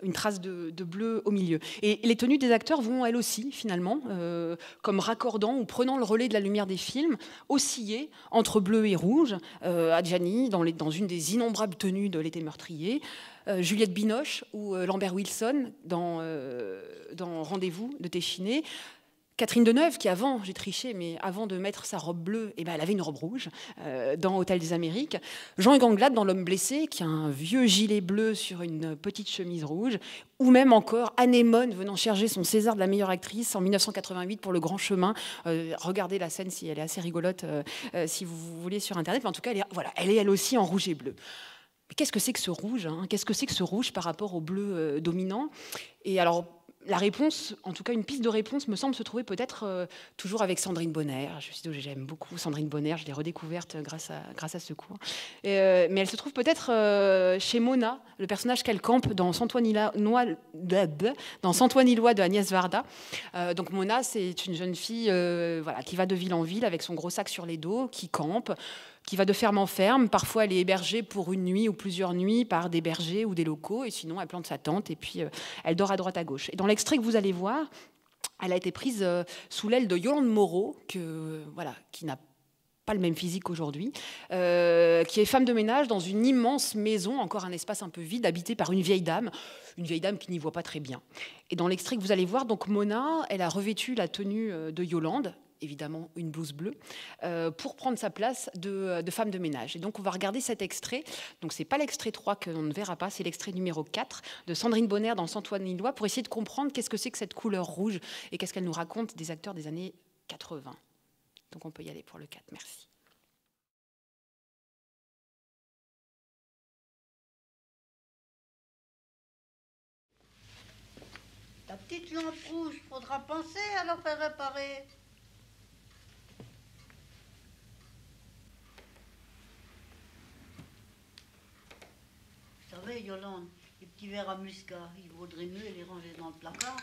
une trace de bleu au milieu. Et les tenues des acteurs vont, elles aussi, finalement, comme raccordant ou prenant le relais de la lumière des films, osciller entre bleu et rouge. Adjani, dans une des innombrables tenues de L'été meurtrier, Juliette Binoche ou Lambert Wilson dans Rendez-vous de Téchiné. Catherine Deneuve, qui avant, j'ai triché, mais avant de mettre sa robe bleue, eh ben, elle avait une robe rouge dans Hôtel des Amériques. Jean-Hugues Anglade dans L'Homme blessé, qui a un vieux gilet bleu sur une petite chemise rouge. Ou même encore Anémone venant chercher son César de la meilleure actrice en 1988 pour Le Grand Chemin. Regardez la scène, si elle est assez rigolote, si vous voulez, sur Internet. Mais en tout cas, elle est elle aussi en rouge et bleu. Mais qu'est-ce que c'est que ce rouge, hein? Qu'est-ce que c'est que ce rouge par rapport au bleu dominant? Et alors, la réponse, en tout cas une piste de réponse, me semble se trouver peut-être toujours avec Sandrine Bonner. J'aime beaucoup Sandrine Bonner, je l'ai redécouverte grâce à ce cours. Mais elle se trouve peut-être chez Mona, le personnage qu'elle campe dans S'Antoine-Ilois de Agnès Varda. Donc Mona, c'est une jeune fille qui va de ville en ville avec son gros sac sur les dos, qui campe, qui va de ferme en ferme. Parfois, elle est hébergée pour une nuit ou plusieurs nuits par des bergers ou des locaux. Et sinon, elle plante sa tente et puis elle dort à droite à gauche. Et dans l'extrait que vous allez voir, elle a été prise sous l'aile de Yolande Moreau, qui n'a pas le même physique qu'aujourd'hui, qui est femme de ménage dans une immense maison, encore un espace un peu vide, habité par une vieille dame qui n'y voit pas très bien. Et dans l'extrait que vous allez voir, donc Mona, elle a revêtu la tenue de Yolande, évidemment une blouse bleue, pour prendre sa place de femme de ménage. Et donc on va regarder cet extrait. Donc c'est pas l'extrait 3 que l'on ne verra pas, c'est l'extrait numéro 4 de Sandrine Bonner dans S'Antoine-Ilois, pour essayer de comprendre qu'est-ce que c'est que cette couleur rouge et qu'est-ce qu'elle nous raconte des acteurs des années 80. Donc on peut y aller pour le 4, merci. La petite lampe rouge, faudra penser à la faire réparer. Vous savez, Yolande, les petits verres à muscat, il vaudrait mieux les ranger dans le placard.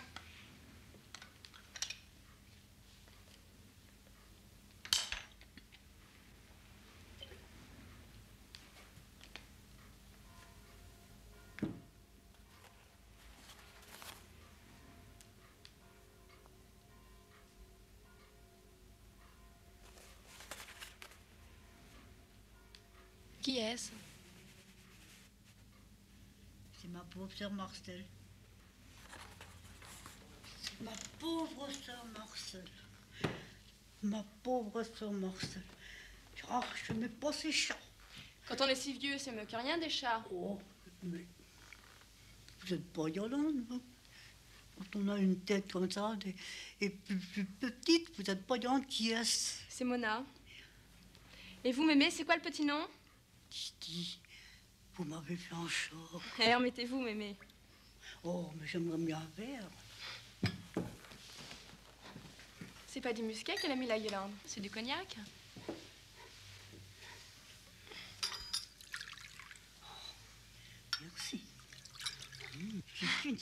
Qui est-ce? C'est ma pauvre sœur Marcel. C'est ma pauvre sœur Marcel. Ma pauvre sœur Marcel. Ah, je n'aimais pas ces chats. Quand on est si vieux, c'est mieux que rien des chats. Oh, mais vous n'êtes pas Yolande, hein? Quand on a une tête comme ça, et plus petite, vous n'êtes pas Yolande. Qui est-ce? C'est Mona. Et vous, Mémé, c'est quoi le petit nom? Titi, vous m'avez fait un choc. Alors, mettez-vous, Mémé. Oh, mais j'aimerais bien un verre. C'est pas du muscat qu'elle a mis la Yolande, c'est du cognac. Merci. Chin.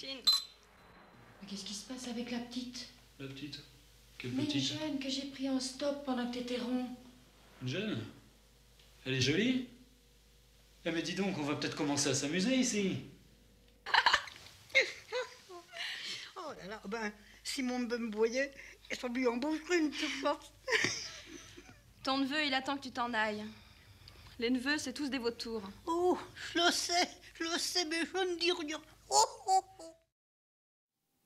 Mais qu'est-ce qui se passe avec la petite? La petite? Quelle Mais une petite? jeune que j'ai pris en stop pendant que t'étais rond. Une jeune? Elle est jolie? Eh mais dis donc, on va peut-être commencer à s'amuser ici. Oh là là, ben, Simon me voyait, ça lui embaucherait une surface. Ton neveu, il attend que tu t'en ailles. Les neveux, c'est tous des vautours. Oh, je le sais, mais je ne dis rien. Oh, oh, oh.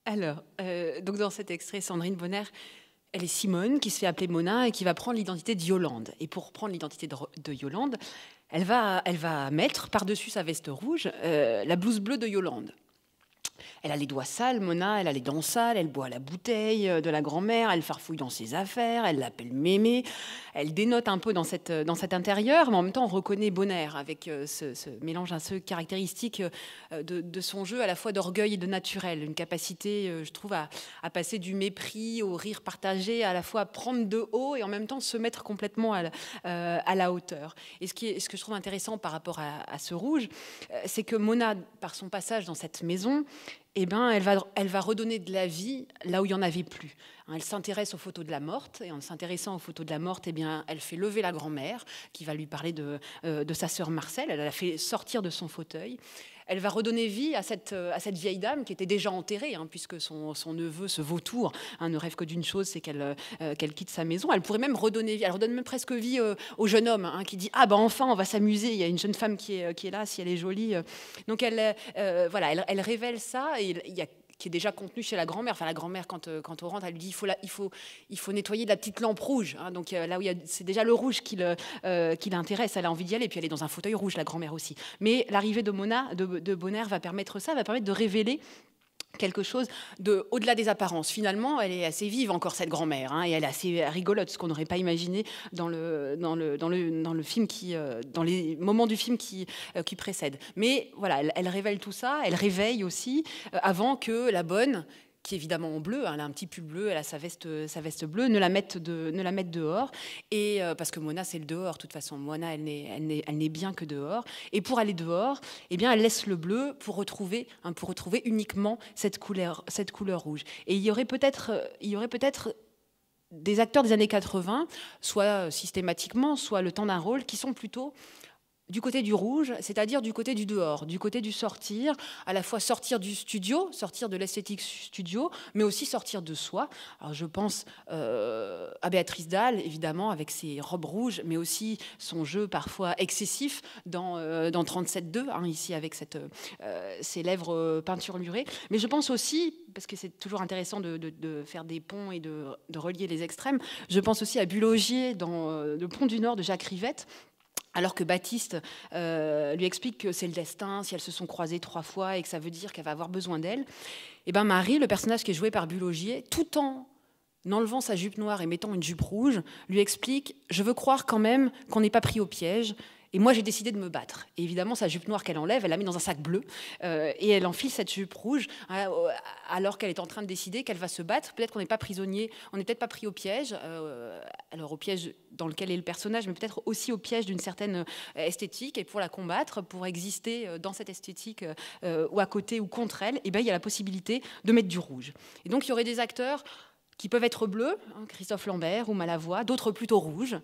Alors, donc dans cet extrait, Sandrine Bonner, elle est Simone, qui se fait appeler Mona et qui va prendre l'identité de Yolande. Et pour prendre l'identité de Yolande, elle va mettre par-dessus sa veste rouge la blouse bleue de Yolande. Elle a les doigts sales, Mona, elle a les dents sales, elle boit la bouteille de la grand-mère, elle farfouille dans ses affaires, elle l'appelle Mémé. Elle dénote un peu dans cet intérieur, mais en même temps, on reconnaît Bonner avec ce mélange assez caractéristique de son jeu, à la fois d'orgueil et de naturel. Une capacité, je trouve, à passer du mépris au rire partagé, à la fois à prendre de haut et en même temps se mettre complètement à la hauteur. Et ce que je trouve intéressant par rapport à ce rouge, c'est que Mona, par son passage dans cette maison, eh ben, elle va redonner de la vie là où il n'y en avait plus. Elle s'intéresse aux photos de la morte, et en s'intéressant aux photos de la morte, eh bien, elle fait lever la grand-mère, qui va lui parler de sa sœur Marcel. Elle la fait sortir de son fauteuil. Elle va redonner vie à cette vieille dame qui était déjà enterrée, puisque son neveu, ce vautour, ne rêve que d'une chose, c'est qu'elle quitte sa maison. Elle pourrait même redonner vie, elle redonne même presque vie au jeune homme, qui dit « Ah ben enfin, on va s'amuser, il y a une jeune femme qui est là, si elle est jolie. » Donc elle révèle ça, et il y a qui est déjà contenu chez la grand-mère. Enfin, la grand-mère, quand on rentre, elle lui dit il faut nettoyer de la petite lampe rouge. Hein. Donc là où c'est déjà le rouge qui l'intéresse, elle a envie d'y aller, puis elle est dans un fauteuil rouge, la grand-mère aussi. Mais l'arrivée de Bonheur va permettre de révéler quelque chose au-delà des apparences. Finalement, elle est assez vive encore, cette grand-mère, hein, et elle est assez rigolote, ce qu'on n'aurait pas imaginé dans le film dans les moments du film qui précèdent. Mais voilà, elle révèle tout ça, elle réveille aussi, avant que la bonne, qui est évidemment en bleu, hein, elle a un petit pull bleu, elle a sa veste bleue, ne la mette dehors. Et parce que Mona, c'est le dehors, de toute façon. Mona, elle n'est bien que dehors. Et pour aller dehors, eh bien, elle laisse le bleu pour retrouver uniquement cette couleur rouge. Et il y aurait peut-être des acteurs des années 80, soit systématiquement, soit le temps d'un rôle, qui sont plutôt du côté du rouge, c'est-à-dire du côté du dehors, du côté du sortir, à la fois sortir du studio, sortir de l'esthétique studio, mais aussi sortir de soi. Alors je pense à Béatrice Dalle, évidemment, avec ses robes rouges, mais aussi son jeu parfois excessif dans 37-2, hein, ici avec ses lèvres peinturlurées. Mais je pense aussi, parce que c'est toujours intéressant de faire des ponts et de relier les extrêmes, je pense aussi à Bulogier dans Le Pont du Nord de Jacques Rivette, alors que Baptiste lui explique que c'est le destin, si elles se sont croisées 3 fois et que ça veut dire qu'elle va avoir besoin d'elle. Et ben Marie, le personnage qui est joué par Bulogier, tout en enlevant sa jupe noire et mettant une jupe rouge, lui explique « Je veux croire quand même qu'on n'est pas pris au piège ». Et moi, j'ai décidé de me battre. Et évidemment, sa jupe noire qu'elle enlève, elle la met dans un sac bleu. Et elle enfile cette jupe rouge, alors qu'elle est en train de décider qu'elle va se battre. Peut-être qu'on n'est pas prisonnier, on n'est peut-être pas pris au piège. Alors au piège dans lequel est le personnage, mais peut-être aussi au piège d'une certaine esthétique. Et pour la combattre, pour exister dans cette esthétique, ou à côté ou contre elle, eh ben, il y a la possibilité de mettre du rouge. Et donc, il y aurait des acteurs qui peuvent être bleus, hein, Christophe Lambert ou Malavoie, d'autres plutôt rouges,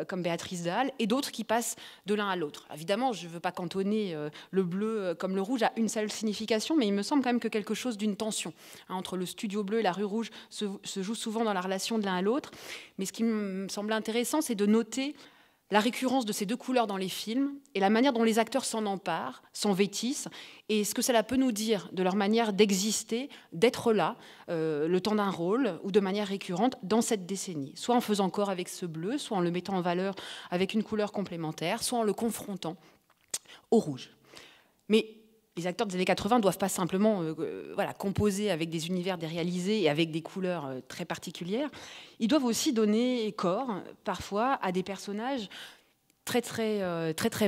comme Béatrice Dalle, et d'autres qui passent de l'un à l'autre. Évidemment, je ne veux pas cantonner le bleu comme le rouge à une seule signification, mais il me semble quand même que quelque chose d'une tension, hein, entre le studio bleu et la rue rouge se joue souvent dans la relation de l'un à l'autre. Mais ce qui me semble intéressant, c'est de noter la récurrence de ces deux couleurs dans les films et la manière dont les acteurs s'en emparent, s'en vêtissent, et ce que cela peut nous dire de leur manière d'exister, d'être là, le temps d'un rôle, ou de manière récurrente dans cette décennie. Soit en faisant corps avec ce bleu, soit en le mettant en valeur avec une couleur complémentaire, soit en le confrontant au rouge. Mais les acteurs des années 80 ne doivent pas simplement composer avec des univers déréalisés et avec des couleurs très particulières. Ils doivent aussi donner corps, parfois, à des personnages très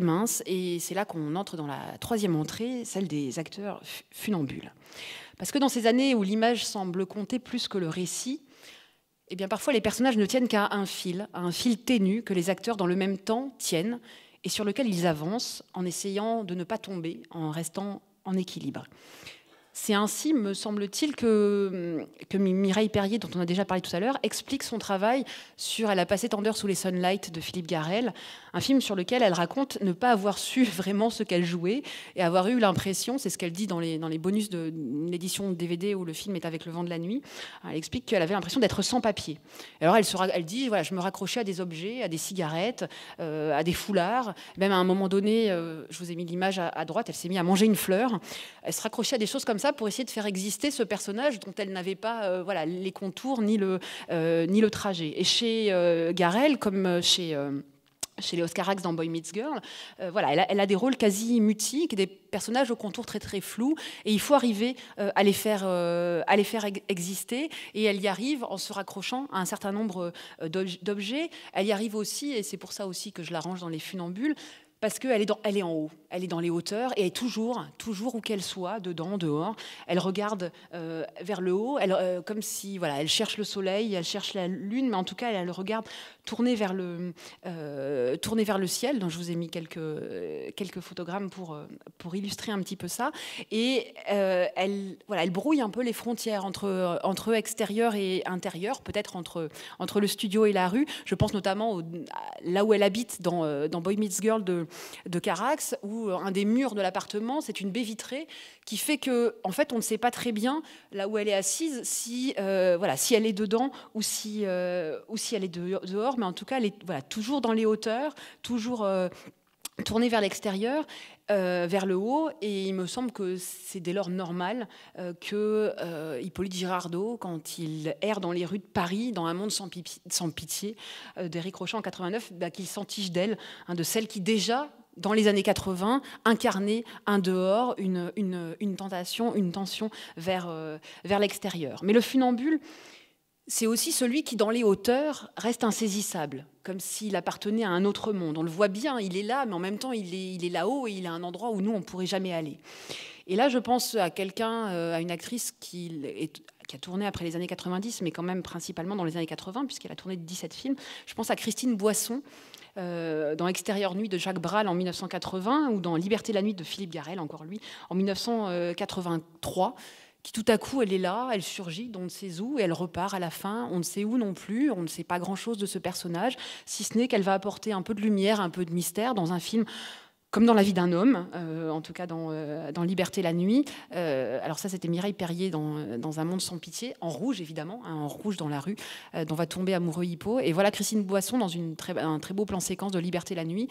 minces. Et c'est là qu'on entre dans la 3e entrée, celle des acteurs funambules. Parce que dans ces années où l'image semble compter plus que le récit, eh bien parfois les personnages ne tiennent qu'à un fil ténu que les acteurs dans le même temps tiennent, et sur lequel ils avancent en essayant de ne pas tomber, en restant en équilibre. C'est ainsi, me semble-t-il, que Mireille Perrier, dont on a déjà parlé tout à l'heure, explique son travail sur « Elle a passé tant d'heures sous les sunlights » de Philippe Garrel, un film sur lequel elle raconte ne pas avoir su vraiment ce qu'elle jouait et avoir eu l'impression, c'est ce qu'elle dit dans les bonus de l'édition DVD où le film est avec Le vent de la nuit, elle explique qu'elle avait l'impression d'être sans papier. Alors elle dit, voilà, je me raccrochais à des objets, à des cigarettes, à des foulards, même à un moment donné, je vous ai mis l'image à droite, elle s'est mise à manger une fleur, elle se raccrochait à des choses comme ça pour essayer de faire exister ce personnage dont elle n'avait pas les contours ni le trajet. Et chez Garrel, comme chez Léos Carax dans Boy Meets Girl, elle a des rôles quasi mutiques, des personnages aux contours très flous, et il faut arriver à les faire exister, et elle y arrive en se raccrochant à un certain nombre d'objets. Elle y arrive aussi, et c'est pour ça aussi que je la range dans les funambules, parce qu'elle est en haut, elle est dans les hauteurs, et elle est toujours où qu'elle soit, dedans, dehors, elle regarde vers le haut, comme si elle cherche le soleil, elle cherche la lune, mais en tout cas elle regarde tourner vers le ciel. Donc je vous ai mis quelques photogrammes pour illustrer un petit peu ça, et elle brouille un peu les frontières entre extérieur et intérieur, peut-être entre le studio et la rue. Je pense notamment là où elle habite dans Boy Meets Girl de Carax, où un des murs de l'appartement, c'est une baie vitrée qui fait que, en fait, on ne sait pas très bien là où elle est assise, si elle est dedans ou si elle est dehors, mais en tout cas, elle est toujours dans les hauteurs, toujours tourné vers l'extérieur, vers le haut, et il me semble que c'est dès lors normal que Hippolyte Girardot, quand il erre dans les rues de Paris, dans Un monde sans pitié, d'Éric Rochant en 89, qu'il s'entiche d'elle, de celle qui déjà, dans les années 80, incarnait un dehors, une tentation, une tension vers l'extérieur. Mais le funambule, c'est aussi celui qui, dans les hauteurs, reste insaisissable, comme s'il appartenait à un autre monde. On le voit bien, il est là, mais en même temps, il est là-haut et il est à un endroit où nous, on ne pourrait jamais aller. Et là, je pense à quelqu'un, à une actrice qui a tourné après les années 90, mais quand même principalement dans les années 80, puisqu'elle a tourné 17 films. Je pense à Christine Boisson, dans Extérieure nuit de Jacques Brel en 1980, ou dans Liberté la nuit de Philippe Garrel, encore lui, en 1983, qui tout à coup, elle est là, elle surgit d'on ne sait où, et elle repart à la fin, on ne sait où non plus, on ne sait pas grand-chose de ce personnage, si ce n'est qu'elle va apporter un peu de lumière, un peu de mystère dans un film comme dans La vie d'un homme, en tout cas dans Liberté la nuit. Alors ça, c'était Mireille Perrier dans Un monde sans pitié, en rouge évidemment, en rouge dans la rue, dont va tomber amoureux Hippo. Et voilà Christine Boisson dans un très beau plan séquence de Liberté la nuit,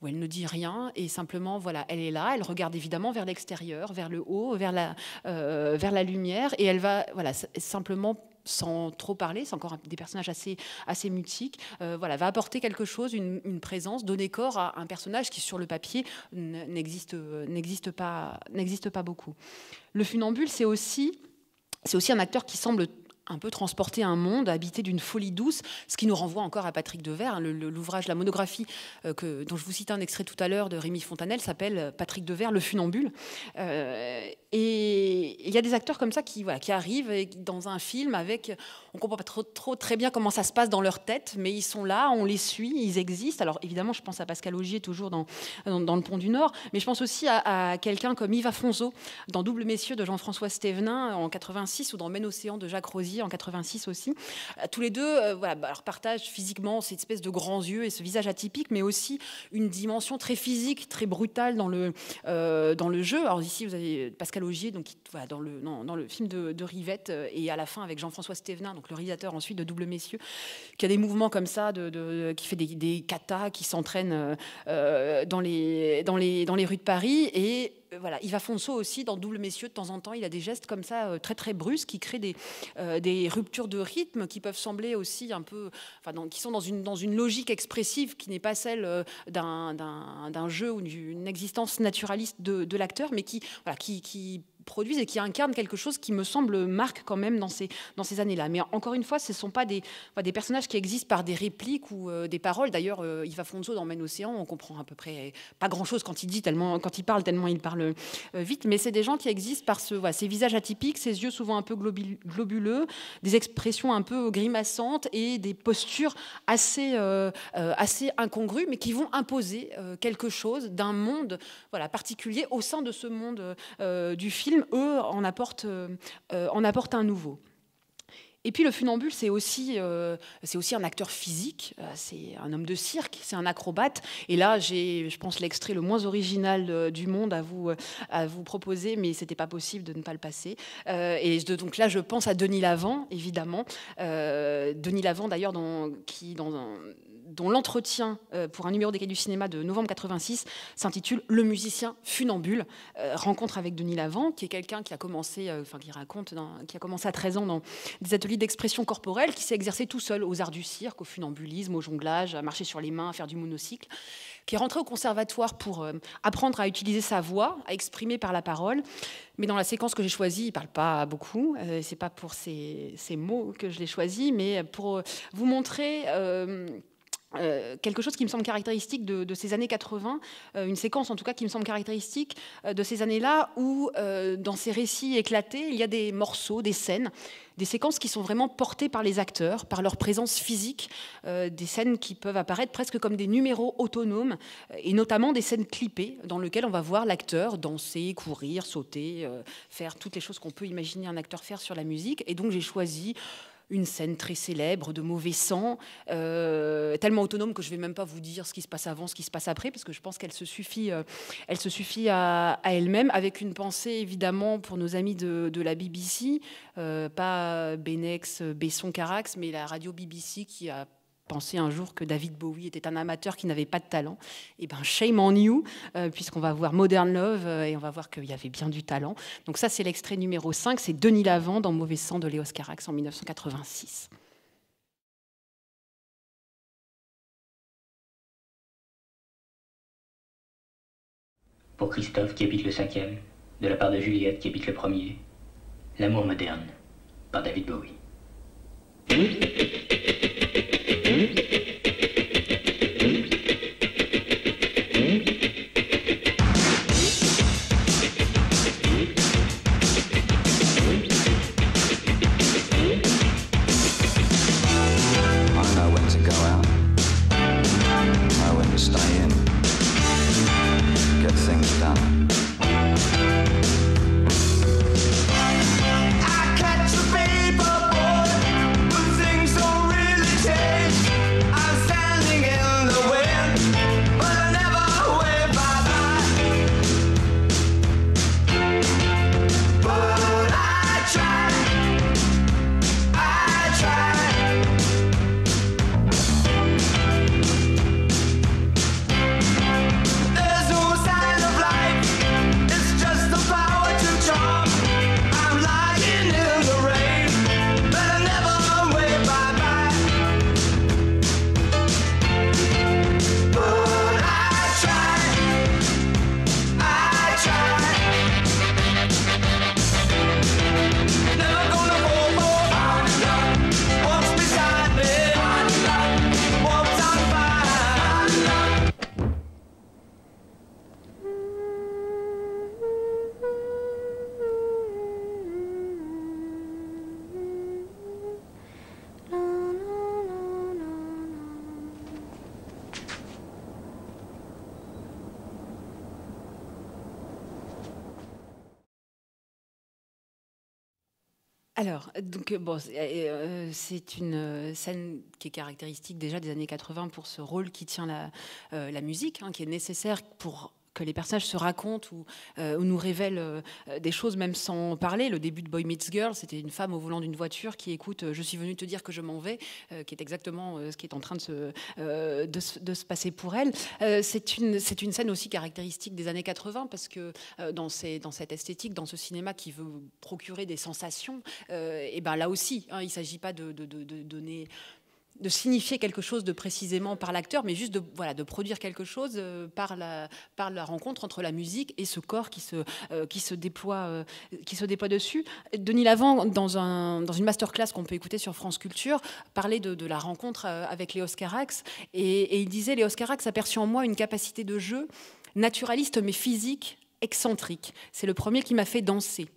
où elle ne dit rien et simplement, voilà, elle est là, elle regarde évidemment vers l'extérieur, vers le haut, vers la lumière, et elle va, voilà, simplement, sans trop parler, c'est encore des personnages assez mutiques, voilà, va apporter quelque chose, une présence, donner corps à un personnage qui, sur le papier, n'existe pas beaucoup. Le funambule, c'est aussi un acteur qui semble un peu transporté un monde habité d'une folie douce, ce qui nous renvoie encore à Patrick Devers. L'ouvrage, la monographie dont je vous citais un extrait tout à l'heure de Rémi Fontanelle s'appelle Patrick Devers, le funambule. Et il y a des acteurs comme ça qui arrivent dans un film avec... On ne comprend pas très bien comment ça se passe dans leur tête, mais ils sont là, on les suit, ils existent. Alors évidemment, je pense à Pascal Augier, toujours dans Le Pont du Nord, mais je pense aussi à quelqu'un comme Yves Afonso, dans Double Messieurs de Jean-François Stévenin en 86, ou dans Men Océan de Jacques Rosier en 86 aussi. Tous les deux alors partagent physiquement cette espèce de grands yeux et ce visage atypique, mais aussi une dimension très physique, très brutale dans le jeu. Alors ici, vous avez Pascal Augier, donc, dans le film de Rivette, et à la fin avec Jean-François Stévenin, donc le réalisateur ensuite de Double Messieurs, qui a des mouvements comme ça, qui fait des katas, qui s'entraîne dans les rues de Paris. Et voilà, Yves Afonso aussi, dans Double Messieurs, de temps en temps, il a des gestes comme ça, très très brusques, qui créent des ruptures de rythme qui peuvent sembler aussi un peu, qui sont dans une logique expressive qui n'est pas celle d'un jeu ou d'une existence naturaliste de l'acteur, mais qui produisent et qui incarnent quelque chose qui me semble marque quand même dans ces années-là. Mais encore une fois, ce ne sont pas des personnages qui existent par des répliques ou des paroles. D'ailleurs, Yves Afonso dans Men Océan, on comprend à peu près pas grand-chose quand il parle, tellement il parle vite, mais c'est des gens qui existent par ces visages atypiques, ces yeux souvent un peu globuleux, des expressions un peu grimaçantes et des postures assez incongrues, mais qui vont imposer quelque chose d'un monde particulier au sein de ce monde du film. Eux en apportent un nouveau. Et puis le funambule, c'est aussi un acteur physique, c'est un homme de cirque, c'est un acrobate. Et là, j'ai, je pense, l'extrait le moins original du monde à vous proposer, mais c'était pas possible de ne pas le passer. Donc là, je pense à Denis Lavant, évidemment. Denis Lavant, d'ailleurs, dont l'entretien pour un numéro des Cahiers du cinéma de novembre 86 s'intitule « Le musicien funambule ». Rencontre avec Denis Lavant, qui est quelqu'un qui a commencé, qui a commencé à 13 ans dans des ateliers d'expression corporelle, qui s'est exercé tout seul aux arts du cirque, au funambulisme, au jonglage, à marcher sur les mains, à faire du monocycle, qui est rentré au conservatoire pour apprendre à utiliser sa voix, à exprimer par la parole. Mais dans la séquence que j'ai choisie, il ne parle pas beaucoup. C'est pas pour ces mots que je l'ai choisi, mais pour vous montrer... quelque chose qui me semble caractéristique de ces années 80, une séquence en tout cas qui me semble caractéristique de ces années-là où dans ces récits éclatés, il y a des morceaux, des scènes, des séquences qui sont vraiment portées par les acteurs, par leur présence physique, des scènes qui peuvent apparaître presque comme des numéros autonomes, et notamment des scènes clippées dans lesquelles on va voir l'acteur danser, courir, sauter, faire toutes les choses qu'on peut imaginer un acteur faire sur la musique. Et donc j'ai choisi une scène très célèbre de Mauvais sang, tellement autonome que je ne vais même pas vous dire ce qui se passe avant, ce qui se passe après, parce que je pense qu'elle se suffit à elle-même, avec une pensée évidemment pour nos amis de la BBC, pas Benex, Besson, Carax, mais la radio BBC qui a pensé un jour que David Bowie était un amateur qui n'avait pas de talent. Et ben shame on you, puisqu'on va voir Modern Love et on va voir qu'il y avait bien du talent. Donc ça, c'est l'extrait numéro 5, c'est Denis Lavant dans Mauvais sang de Léos Carax en 1986. Pour Christophe qui habite le 5e, de la part de Juliette qui habite le 1er, L'amour moderne, par David Bowie. Alors, donc, bon, c'est une scène qui est caractéristique déjà des années 80 pour ce rôle qui tient la musique, hein, qui est nécessaire pour que les personnages se racontent ou nous révèlent des choses même sans parler. Le début de Boy Meets Girl, c'était une femme au volant d'une voiture qui écoute « Je suis venue te dire que je m'en vais », qui est exactement ce qui est en train de se passer pour elle. C'est une scène aussi caractéristique des années 80 parce que dans cette esthétique, dans ce cinéma qui veut procurer des sensations, et ben là aussi, hein, il ne s'agit pas de donner... de signifier quelque chose de précisément par l'acteur, mais juste de produire quelque chose par la rencontre entre la musique et ce corps qui se déploie dessus. Denis Lavant, dans une masterclass qu'on peut écouter sur France Culture, parlait de la rencontre avec Léos Carax, et il disait « Léos Carax aperçut en moi une capacité de jeu naturaliste mais physique, excentrique. C'est le premier qui m'a fait danser. »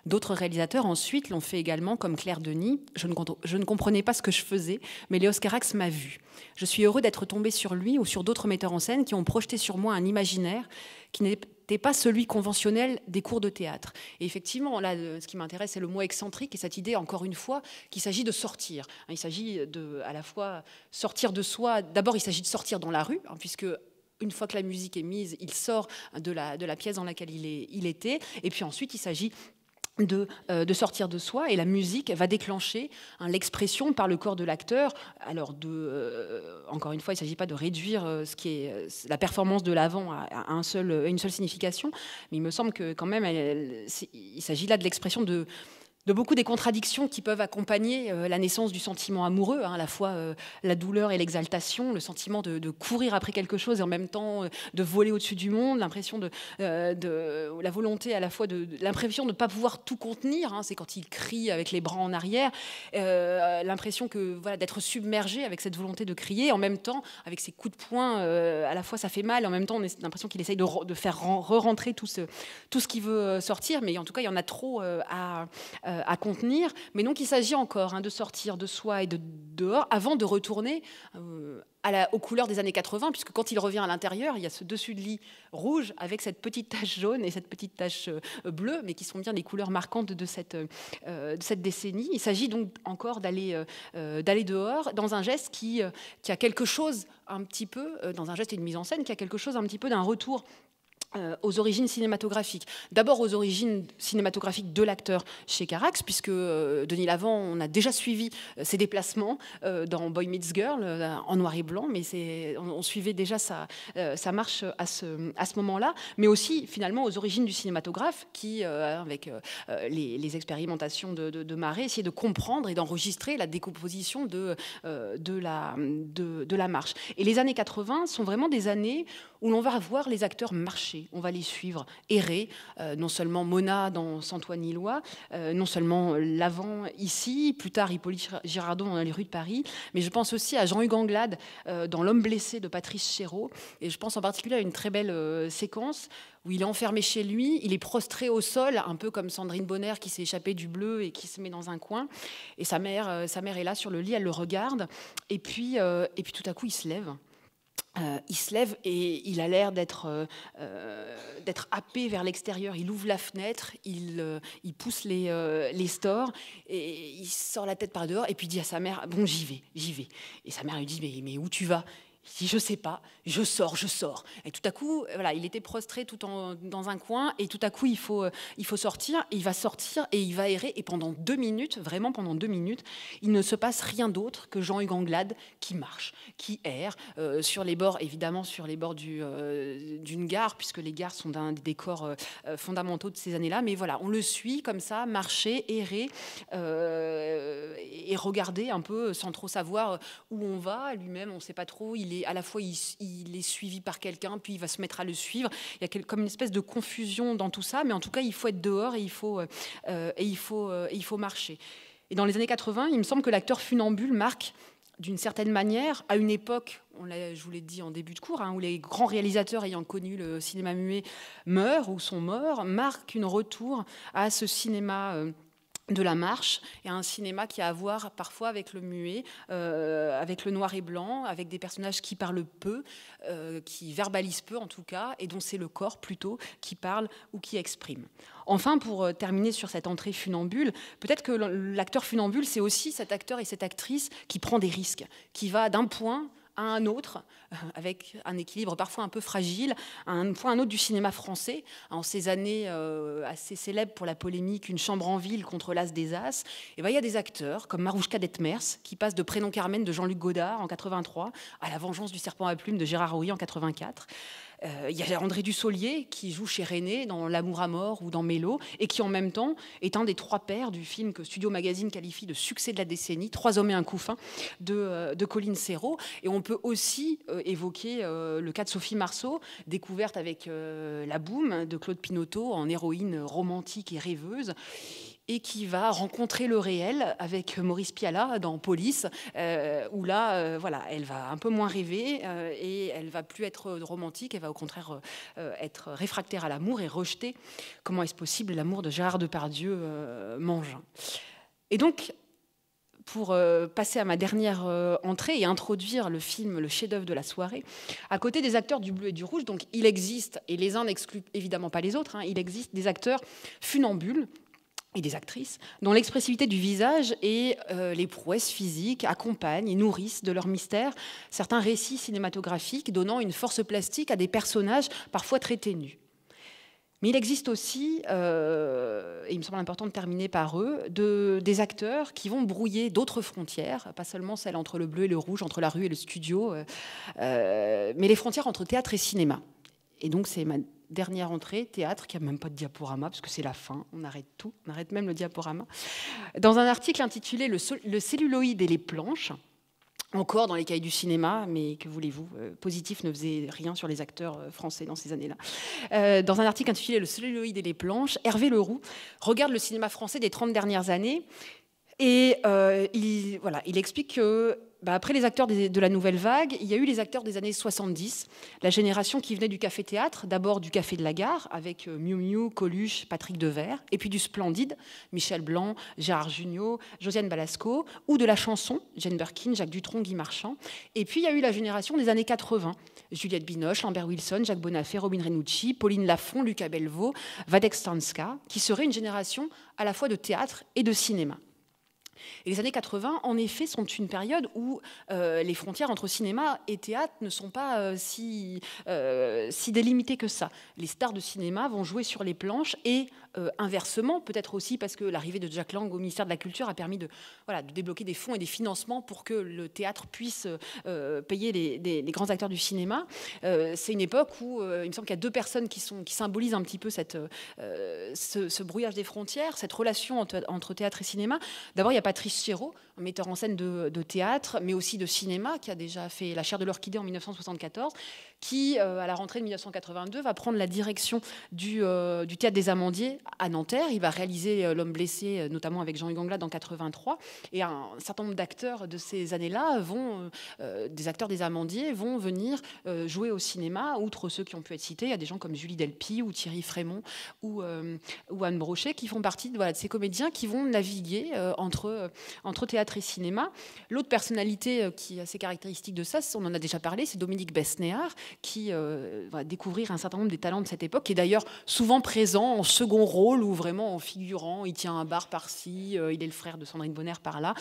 D'autres réalisateurs ensuite l'ont fait également, comme Claire Denis. Je ne comprenais pas ce que je faisais, mais Léos Carax m'a vu. Je suis heureux d'être tombé sur lui ou sur d'autres metteurs en scène qui ont projeté sur moi un imaginaire qui n'était pas celui conventionnel des cours de théâtre. Et effectivement, là, ce qui m'intéresse, c'est le mot excentrique et cette idée, encore une fois, qu'il s'agit de sortir. Il s'agit à la fois sortir de soi. D'abord, il s'agit de sortir dans la rue, hein, puisque une fois que la musique est mise, il sort de la pièce dans laquelle il était. Et puis ensuite, il s'agit de sortir de soi, et la musique va déclencher l'expression par le corps de l'acteur. Alors, encore une fois, il ne s'agit pas de réduire ce qui est la performance de l'avant à une seule signification, mais il me semble que quand même, il s'agit là de l'expression de beaucoup des contradictions qui peuvent accompagner la naissance du sentiment amoureux, hein, à la fois la douleur et l'exaltation, le sentiment de courir après quelque chose et en même temps de voler au-dessus du monde, l'impression la volonté à la fois l'impression de ne pas pouvoir tout contenir, hein, c'est quand il crie avec les bras en arrière, l'impression que voilà, d'être submergé avec cette volonté de crier, en même temps avec ses coups de poing, à la fois ça fait mal, en même temps on a l'impression qu'il essaye de faire re-rentrer tout ce qui veut sortir, mais en tout cas il y en a trop à contenir, mais donc il s'agit encore de sortir de soi et de dehors avant de retourner aux couleurs des années 80, puisque quand il revient à l'intérieur, il y a ce dessus de lit rouge avec cette petite tache jaune et cette petite tache bleue, mais qui sont bien les couleurs marquantes de cette décennie. Il s'agit donc encore d'aller dehors dans un geste qui a quelque chose un petit peu, dans un geste et une mise en scène qui a quelque chose un petit peu d'un retour aux origines cinématographiques. D'abord aux origines cinématographiques de l'acteur chez Carax, puisque Denis Lavant, on a déjà suivi ses déplacements dans Boy Meets Girl, en noir et blanc, mais on suivait déjà sa marche à ce moment-là, mais aussi finalement aux origines du cinématographe qui, avec les expérimentations de Marais, essayait de comprendre et d'enregistrer la décomposition de la marche. Et les années 80 sont vraiment des années où l'on va voir les acteurs marcher, on va les suivre, errer, non seulement Mona dans Saint-Ouen-Lillois, non seulement Lavant ici, plus tard Hippolyte Girardon dans les rues de Paris, mais je pense aussi à Jean-Hugues Anglade dans L'homme blessé de Patrice Chéreau, et je pense en particulier à une très belle séquence où il est enfermé chez lui, il est prostré au sol, un peu comme Sandrine Bonner qui s'est échappée du bleu et qui se met dans un coin, et sa mère est là sur le lit, elle le regarde, et puis tout à coup il se lève. Il se lève et il a l'air d'être happé vers l'extérieur. Il ouvre la fenêtre, il pousse les stores et il sort la tête par dehors et puis il dit à sa mère « Bon, j'y vais ». Et sa mère lui dit « Mais où tu vas ?» Il dit « Je sais pas, je sors. » Et tout à coup, voilà, il était prostré dans un coin et tout à coup, il faut sortir. Et il va sortir et il va errer. Et pendant 2 minutes, vraiment pendant 2 minutes, il ne se passe rien d'autre que Jean-Hugues Anglade qui marche, qui erre sur les bords, évidemment sur les bords d'une gare, puisque les gares sont des décors fondamentaux de ces années-là. Mais voilà, on le suit comme ça, marcher, errer et regarder un peu sans trop savoir où on va. Lui-même, on ne sait pas trop. À la fois, il est suivi par quelqu'un, puis il va se mettre à le suivre. Il y a comme une espèce de confusion dans tout ça, mais en tout cas, il faut être dehors et il faut marcher. Et dans les années 80, il me semble que l'acteur funambule marque, d'une certaine manière, à une époque, je vous l'ai dit en début de cours, où les grands réalisateurs ayant connu le cinéma muet meurent ou sont morts, marque un retour à ce cinéma de la marche et un cinéma qui a à voir parfois avec le muet, avec le noir et blanc, avec des personnages qui parlent peu, qui verbalisent peu en tout cas, et dont c'est le corps plutôt qui parle ou qui exprime. Enfin, pour terminer sur cette entrée funambule, peut-être que l'acteur funambule, c'est aussi cet acteur et cette actrice qui prend des risques, qui va d'un point à un autre, avec un équilibre parfois un peu fragile, à un point à un autre du cinéma français. En ces années assez célèbres pour la polémique, Une chambre en ville contre l'As des As, et ben, il y a des acteurs comme Marouchka Detmers, qui passe de Prénom Carmen de Jean-Luc Godard en 83 à La vengeance du serpent à plumes de Gérard Rouy en 84. Il y a André Dussolier qui joue chez René dans L'amour à mort ou dans Mélo et qui en même temps est un des 3 pères du film que Studio Magazine qualifie de succès de la décennie, 3 hommes et un couffin de Colline Serrault. Et on peut aussi évoquer le cas de Sophie Marceau, découverte avec La Boum de Claude Pinoteau en héroïne romantique et rêveuse, et qui va rencontrer le réel avec Maurice Pialat dans Police, où là, voilà, elle va un peu moins rêver et elle va plus être romantique, elle va au contraire être réfractaire à l'amour et rejeter, comment est-ce possible, l'amour de Gérard Depardieu, Mangin. Et donc, pour passer à ma dernière entrée et introduire le film, le chef-d'œuvre de la soirée, à côté des acteurs du bleu et du rouge, donc il existe, et les uns n'excluent évidemment pas les autres, il existe des acteurs funambules, et des actrices, dont l'expressivité du visage et les prouesses physiques accompagnent et nourrissent de leur mystère certains récits cinématographiques, donnant une force plastique à des personnages parfois très ténus. Mais il existe aussi, et il me semble important de terminer par eux, des acteurs qui vont brouiller d'autres frontières, pas seulement celles entre le bleu et le rouge, entre la rue et le studio, mais les frontières entre théâtre et cinéma. Et donc c'est ma dernière entrée, théâtre, qui n'a même pas de diaporama, parce que c'est la fin, on arrête tout, on arrête même le diaporama. Dans un article intitulé « Le celluloïde et les planches », encore dans les cahiers du cinéma, mais que voulez-vous, Positif ne faisait rien sur les acteurs français dans ces années-là. Dans un article intitulé « Le celluloïde et les planches », Hervé Leroux regarde le cinéma français des 30 dernières années, et il explique que après les acteurs de la nouvelle vague, il y a eu les acteurs des années 70, la génération qui venait du café-théâtre, d'abord du Café de la Gare, avec Miu Miu, Coluche, Patrick Devers, et puis du Splendide, Michel Blanc, Gérard Jugnot, Josiane Balasco, ou de la chanson, Jane Birkin, Jacques Dutronc, Guy Marchand. Et puis il y a eu la génération des années 80, Juliette Binoche, Lambert Wilson, Jacques Bonafé, Robin Renucci, Pauline Lafont, Lucas Belvaux, Wadek Stanska, qui serait une génération à la fois de théâtre et de cinéma. Et les années 80, en effet, sont une période où les frontières entre cinéma et théâtre ne sont pas si délimitées que ça. Les stars de cinéma vont jouer sur les planches et inversement, peut-être aussi parce que l'arrivée de Jack Lang au ministère de la Culture a permis de débloquer des fonds et des financements pour que le théâtre puisse payer les grands acteurs du cinéma. C'est une époque où il me semble qu'il y a deux personnes qui symbolisent un petit peu ce brouillage des frontières, cette relation entre théâtre et cinéma. D'abord, il y a Patrice Chéreau, un metteur en scène de théâtre, mais aussi de cinéma, qui a déjà fait La chair de l'orchidée en 1974, qui, à la rentrée de 1982, va prendre la direction du Théâtre des Amandiers à Nanterre. Il va réaliser L'homme blessé, notamment avec Jean-Hugues Anglade en 83. Et un certain nombre d'acteurs de ces années-là des acteurs des Amandiers vont venir jouer au cinéma, outre ceux qui ont pu être cités. Il y a des gens comme Julie Delpy ou Thierry Frémont ou Anne Brochet qui font partie de ces comédiens qui vont naviguer entre théâtre et cinéma. L'autre personnalité qui a ses caractéristiques de ça, on en a déjà parlé, c'est Dominique Besnéard, qui va découvrir un certain nombre des talents de cette époque, qui est d'ailleurs souvent présent en second rôle ou vraiment en figurant. Il tient un bar par-ci, il est le frère de Sandrine Bonner par-là,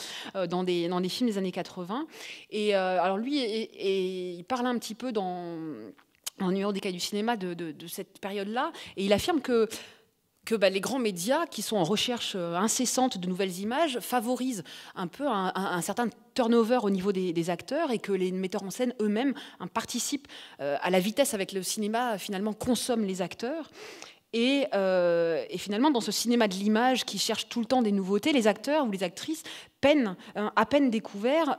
dans des films des années 80. Et alors lui, il parle un petit peu dans un numéro des Cahiers du cinéma de cette période-là, et il affirme que les grands médias, qui sont en recherche incessante de nouvelles images, favorisent un peu un certain turnover au niveau des acteurs, et que les metteurs en scène eux-mêmes participent à la vitesse avec le cinéma, finalement, consomment les acteurs. Et finalement, dans ce cinéma de l'image qui cherche tout le temps des nouveautés, les acteurs ou les actrices peinent, à peine découverts,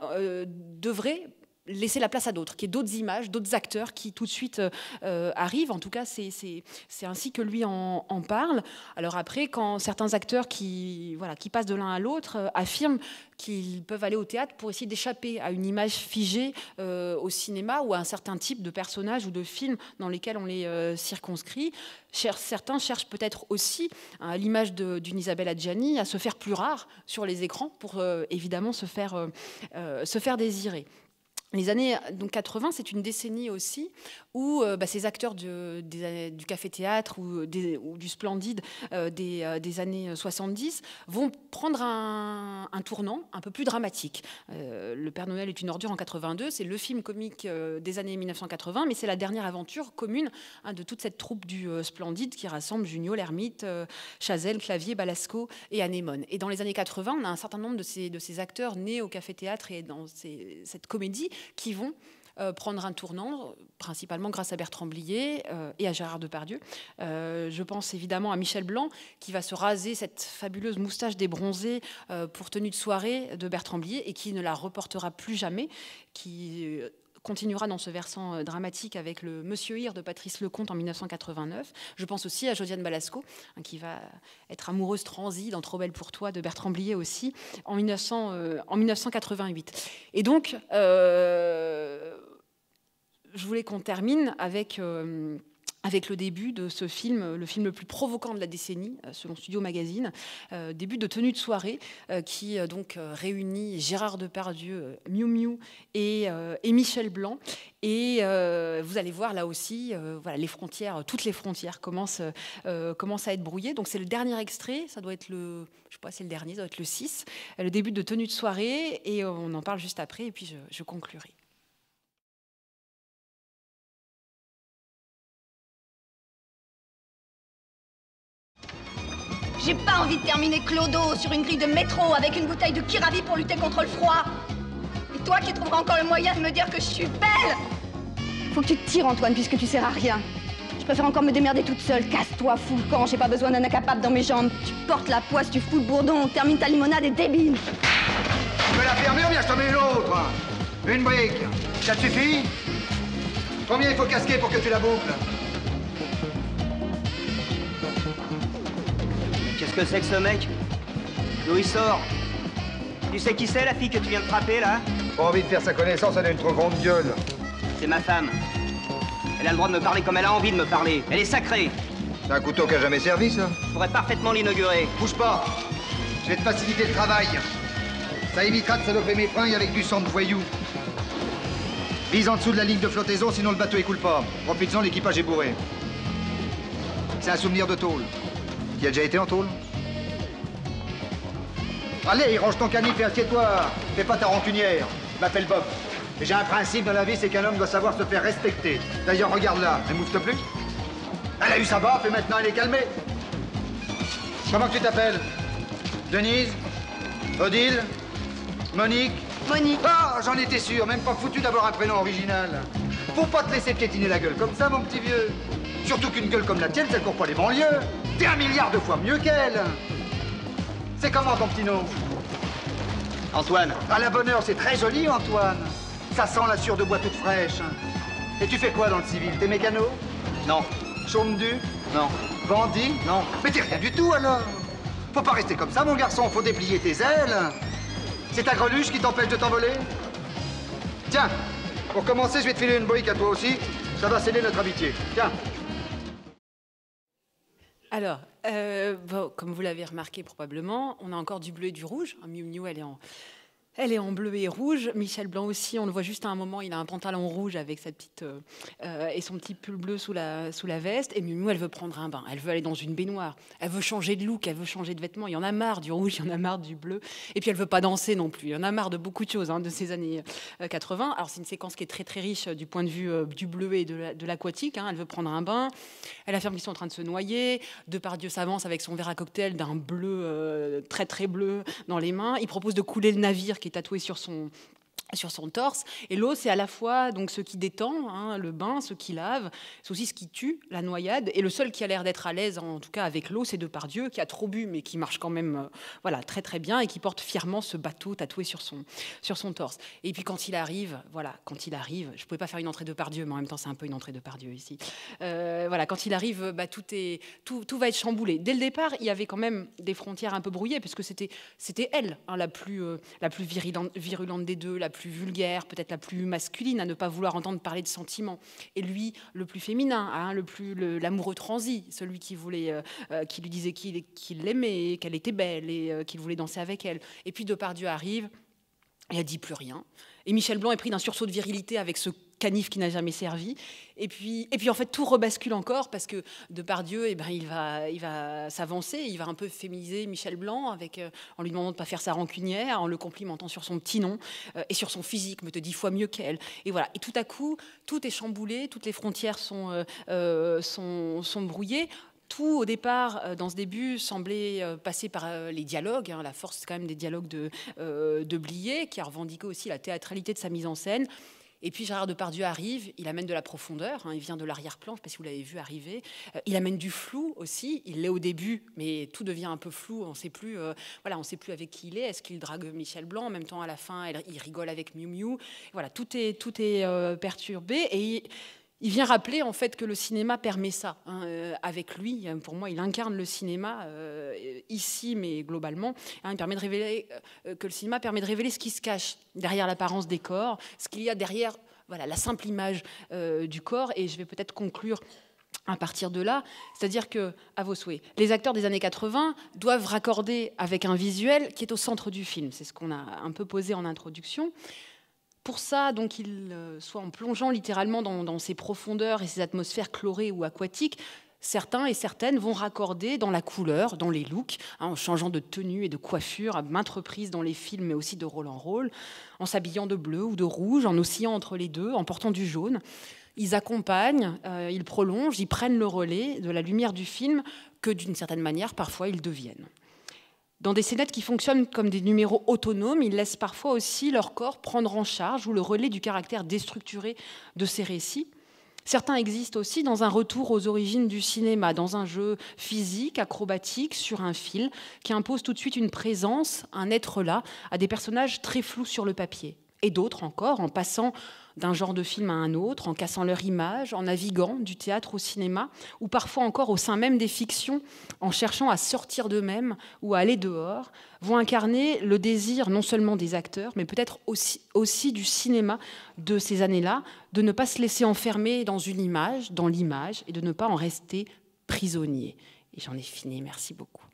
devraient laisser la place à d'autres, qu'il y ait d'autres images, d'autres acteurs qui tout de suite arrivent. En tout cas, c'est ainsi que lui en parle. Alors après, quand certains acteurs qui passent de l'un à l'autre affirment qu'ils peuvent aller au théâtre pour essayer d'échapper à une image figée au cinéma ou à un certain type de personnage ou de film dans lesquels on les circonscrit. Certains cherchent peut-être aussi, à l'image d'une Isabelle Adjani, à se faire plus rare sur les écrans pour évidemment se faire désirer. Les années 80, c'est une décennie aussi où ces acteurs du café-théâtre ou du Splendide des années 70 vont prendre un tournant un peu plus dramatique. Le Père Noël est une ordure en 82, c'est le film comique des années 1980, mais c'est la dernière aventure commune de toute cette troupe du Splendide qui rassemble Junio, l'Ermite, Chazelle, Clavier, Balasco et Anémone. Et dans les années 80, on a un certain nombre de ces acteurs nés au café-théâtre et dans cette comédie qui vont prendre un tournant, principalement grâce à Bertrand Blier et à Gérard Depardieu. Je pense évidemment à Michel Blanc, qui va se raser cette fabuleuse moustache débronzée pour tenue de soirée de Bertrand Blier et qui ne la reportera plus jamais, qui continuera dans ce versant dramatique avec le Monsieur Hir de Patrice Lecomte en 1989. Je pense aussi à Josiane Balasco, qui va être amoureuse transie dans Trop belle pour toi de Bertrand Blier aussi en 1988. Et donc, je voulais qu'on termine avec le début de ce film, le film le plus provoquant de la décennie, selon Studio Magazine, début de Tenue de soirée, qui donc réunit Gérard Depardieu, Miou Miou et Michel Blanc. Et vous allez voir là aussi, les frontières, toutes les frontières commencent à être brouillées. Donc c'est le dernier extrait, ça doit être je sais pas, c'est le dernier, ça doit être le 6, le début de Tenue de soirée, et on en parle juste après, et puis je conclurai. J'ai pas envie de terminer clodo sur une grille de métro avec une bouteille de Kiravi pour lutter contre le froid. Et toi qui trouveras encore le moyen de me dire que je suis belle. Faut que tu te tires, Antoine, puisque tu sers à rien. Je préfère encore me démerder toute seule. Casse-toi, fou le camp, j'ai pas besoin d'un incapable dans mes jambes. Tu portes la poisse, tu fous le bourdon, termine ta limonade et débile. Tu veux la fermer ou bien je t'en mets une autre? Une brique. Ça te suffit? Combien il faut casquer pour que tu la boucles? Qu'est-ce que c'est que ce mec? D'où il sort? Tu sais qui c'est, la fille que tu viens de frapper, là? Pas envie de faire sa connaissance, elle a une trop grande gueule. C'est ma femme. Elle a le droit de me parler comme elle a envie de me parler. Elle est sacrée. C'est un couteau qui a jamais servi, ça? Je pourrais parfaitement l'inaugurer. Bouge pas. Je vais te faciliter le travail. Ça évitera de saloper mes fringues avec du sang de voyou. Vise en dessous de la ligne de flottaison, sinon le bateau écoule pas. Profites-en, l'équipage est bourré. C'est un souvenir de tôle. Qui a déjà été en tôle? Allez, range ton canif et assieds-toi. Fais pas ta rancunière. Je m'appelle Bob. Et j'ai un principe dans la vie, c'est qu'un homme doit savoir se faire respecter. D'ailleurs, regarde-la, elle moufte plus. Elle a eu sa baffe et maintenant elle est calmée. Comment tu t'appelles? Denise? Odile? Monique? Monique. Ah, j'en étais sûr, même pas foutu d'avoir un prénom original. Faut pas te laisser piétiner la gueule comme ça, mon petit vieux. Surtout qu'une gueule comme la tienne, ça ne court pas les banlieues. T'es 1 milliard de fois mieux qu'elle. C'est comment ton petit nom? Antoine. À la bonne heure, c'est très joli, Antoine. Ça sent la sûre de bois toute fraîche. Et tu fais quoi dans le civil? T'es mécano? Non. Chôme-du? Non. Bandit? Non. Mais t'es rien du tout, alors. Faut pas rester comme ça, mon garçon. Faut déplier tes ailes. C'est ta greluche qui t'empêche de t'envoler? Tiens, pour commencer, je vais te filer une brique à toi aussi. Ça va sceller notre amitié. Tiens. Alors, bon, comme vous l'avez remarqué probablement, on a encore du bleu et du rouge. Miu Miu, elle est en bleu et rouge. Michel Blanc aussi, on le voit juste à un moment, il a un pantalon rouge avec sa petite et son petit pull bleu sous la veste. Et Miu Miu, elle veut prendre un bain, elle veut aller dans une baignoire, elle veut changer de look, elle veut changer de vêtements. Il y en a marre du rouge, il y en a marre du bleu. Et puis elle veut pas danser non plus. Il y en a marre de beaucoup de choses de ces années 80. Alors c'est une séquence qui est très très riche du point de vue du bleu et de l'aquatique. Elle veut prendre un bain. Elle affirme qu'ils sont en train de se noyer. Depardieu s'avance avec son verre à cocktail d'un bleu très très bleu dans les mains. Il propose de couler le navire qui est tatoué sur son torse. Et l'eau, c'est à la fois donc ce qui détend, le bain, ce qui lave, c'est aussi ce qui tue, la noyade. Et le seul qui a l'air d'être à l'aise, en tout cas avec l'eau, c'est Depardieu, qui a trop bu, mais qui marche quand même très très bien et qui porte fièrement ce bateau tatoué sur son torse. Et puis quand il arrive, je pouvais pas faire une entrée Depardieu, mais en même temps c'est un peu une entrée Depardieu ici. Quand il arrive, tout va être chamboulé. Dès le départ, il y avait quand même des frontières un peu brouillées, puisque c'était elle, la plus virulente des deux, la plus vulgaire, peut-être la plus masculine, à ne pas vouloir entendre parler de sentiments. Et lui, le plus féminin, l'amoureux transi, celui qui lui disait qu'il l'aimait, qu'elle était belle et qu'il voulait danser avec elle. Et puis Depardieu arrive, et elle dit plus rien. Et Michel Blanc est pris d'un sursaut de virilité avec ce canif qui n'a jamais servi. Et puis en fait, tout rebascule encore parce que Depardieu, il va s'avancer, il va un peu féminiser Michel Blanc en lui demandant de ne pas faire sa rancunière, en le complimentant sur son petit nom et sur son physique, me te 10 fois mieux qu'elle. Et voilà. Et tout à coup, tout est chamboulé, toutes les frontières sont brouillées. Tout, au départ, dans ce début, semblait passer par les dialogues, la force quand même des dialogues de Blier, qui a revendiqué aussi la théâtralité de sa mise en scène. Et puis Gérard Depardieu arrive, il amène de la profondeur, il vient de l'arrière-plan, je ne sais pas si vous l'avez vu arriver. Il amène du flou aussi, il l'est au début, mais tout devient un peu flou, on ne sait plus avec qui il est. Est-ce qu'il drague Michel Blanc? En même temps, à la fin, il rigole avec Miu Miu. Voilà, tout est perturbé et il vient rappeler en fait que le cinéma permet ça. Avec lui, pour moi, il incarne le cinéma ici, mais globalement. Il permet de révéler que le cinéma permet de révéler ce qui se cache derrière l'apparence des corps, ce qu'il y a derrière, la simple image du corps. Et je vais peut-être conclure à partir de là, c'est-à-dire que, à vos souhaits, les acteurs des années 80 doivent raccorder avec un visuel qui est au centre du film. C'est ce qu'on a un peu posé en introduction. Pour ça, donc, soit en plongeant littéralement dans ces profondeurs et ces atmosphères chlorées ou aquatiques, certains et certaines vont raccorder dans la couleur, dans les looks, en changeant de tenue et de coiffure à maintes reprises dans les films, mais aussi de rôle en rôle, en s'habillant de bleu ou de rouge, en oscillant entre les deux, en portant du jaune. Ils accompagnent, ils prolongent, ils prennent le relais de la lumière du film que, d'une certaine manière, parfois, ils deviennent. Dans des scénettes qui fonctionnent comme des numéros autonomes, ils laissent parfois aussi leur corps prendre en charge ou le relais du caractère déstructuré de ces récits. Certains existent aussi dans un retour aux origines du cinéma, dans un jeu physique, acrobatique, sur un fil, qui impose tout de suite une présence, un être là, à des personnages très flous sur le papier. Et d'autres encore, en passant d'un genre de film à un autre, en cassant leur image, en naviguant du théâtre au cinéma, ou parfois encore au sein même des fictions, en cherchant à sortir d'eux-mêmes ou à aller dehors, vont incarner le désir non seulement des acteurs, mais peut-être aussi du cinéma de ces années-là, de ne pas se laisser enfermer dans une image, dans l'image, et de ne pas en rester prisonnier. Et j'en ai fini, merci beaucoup.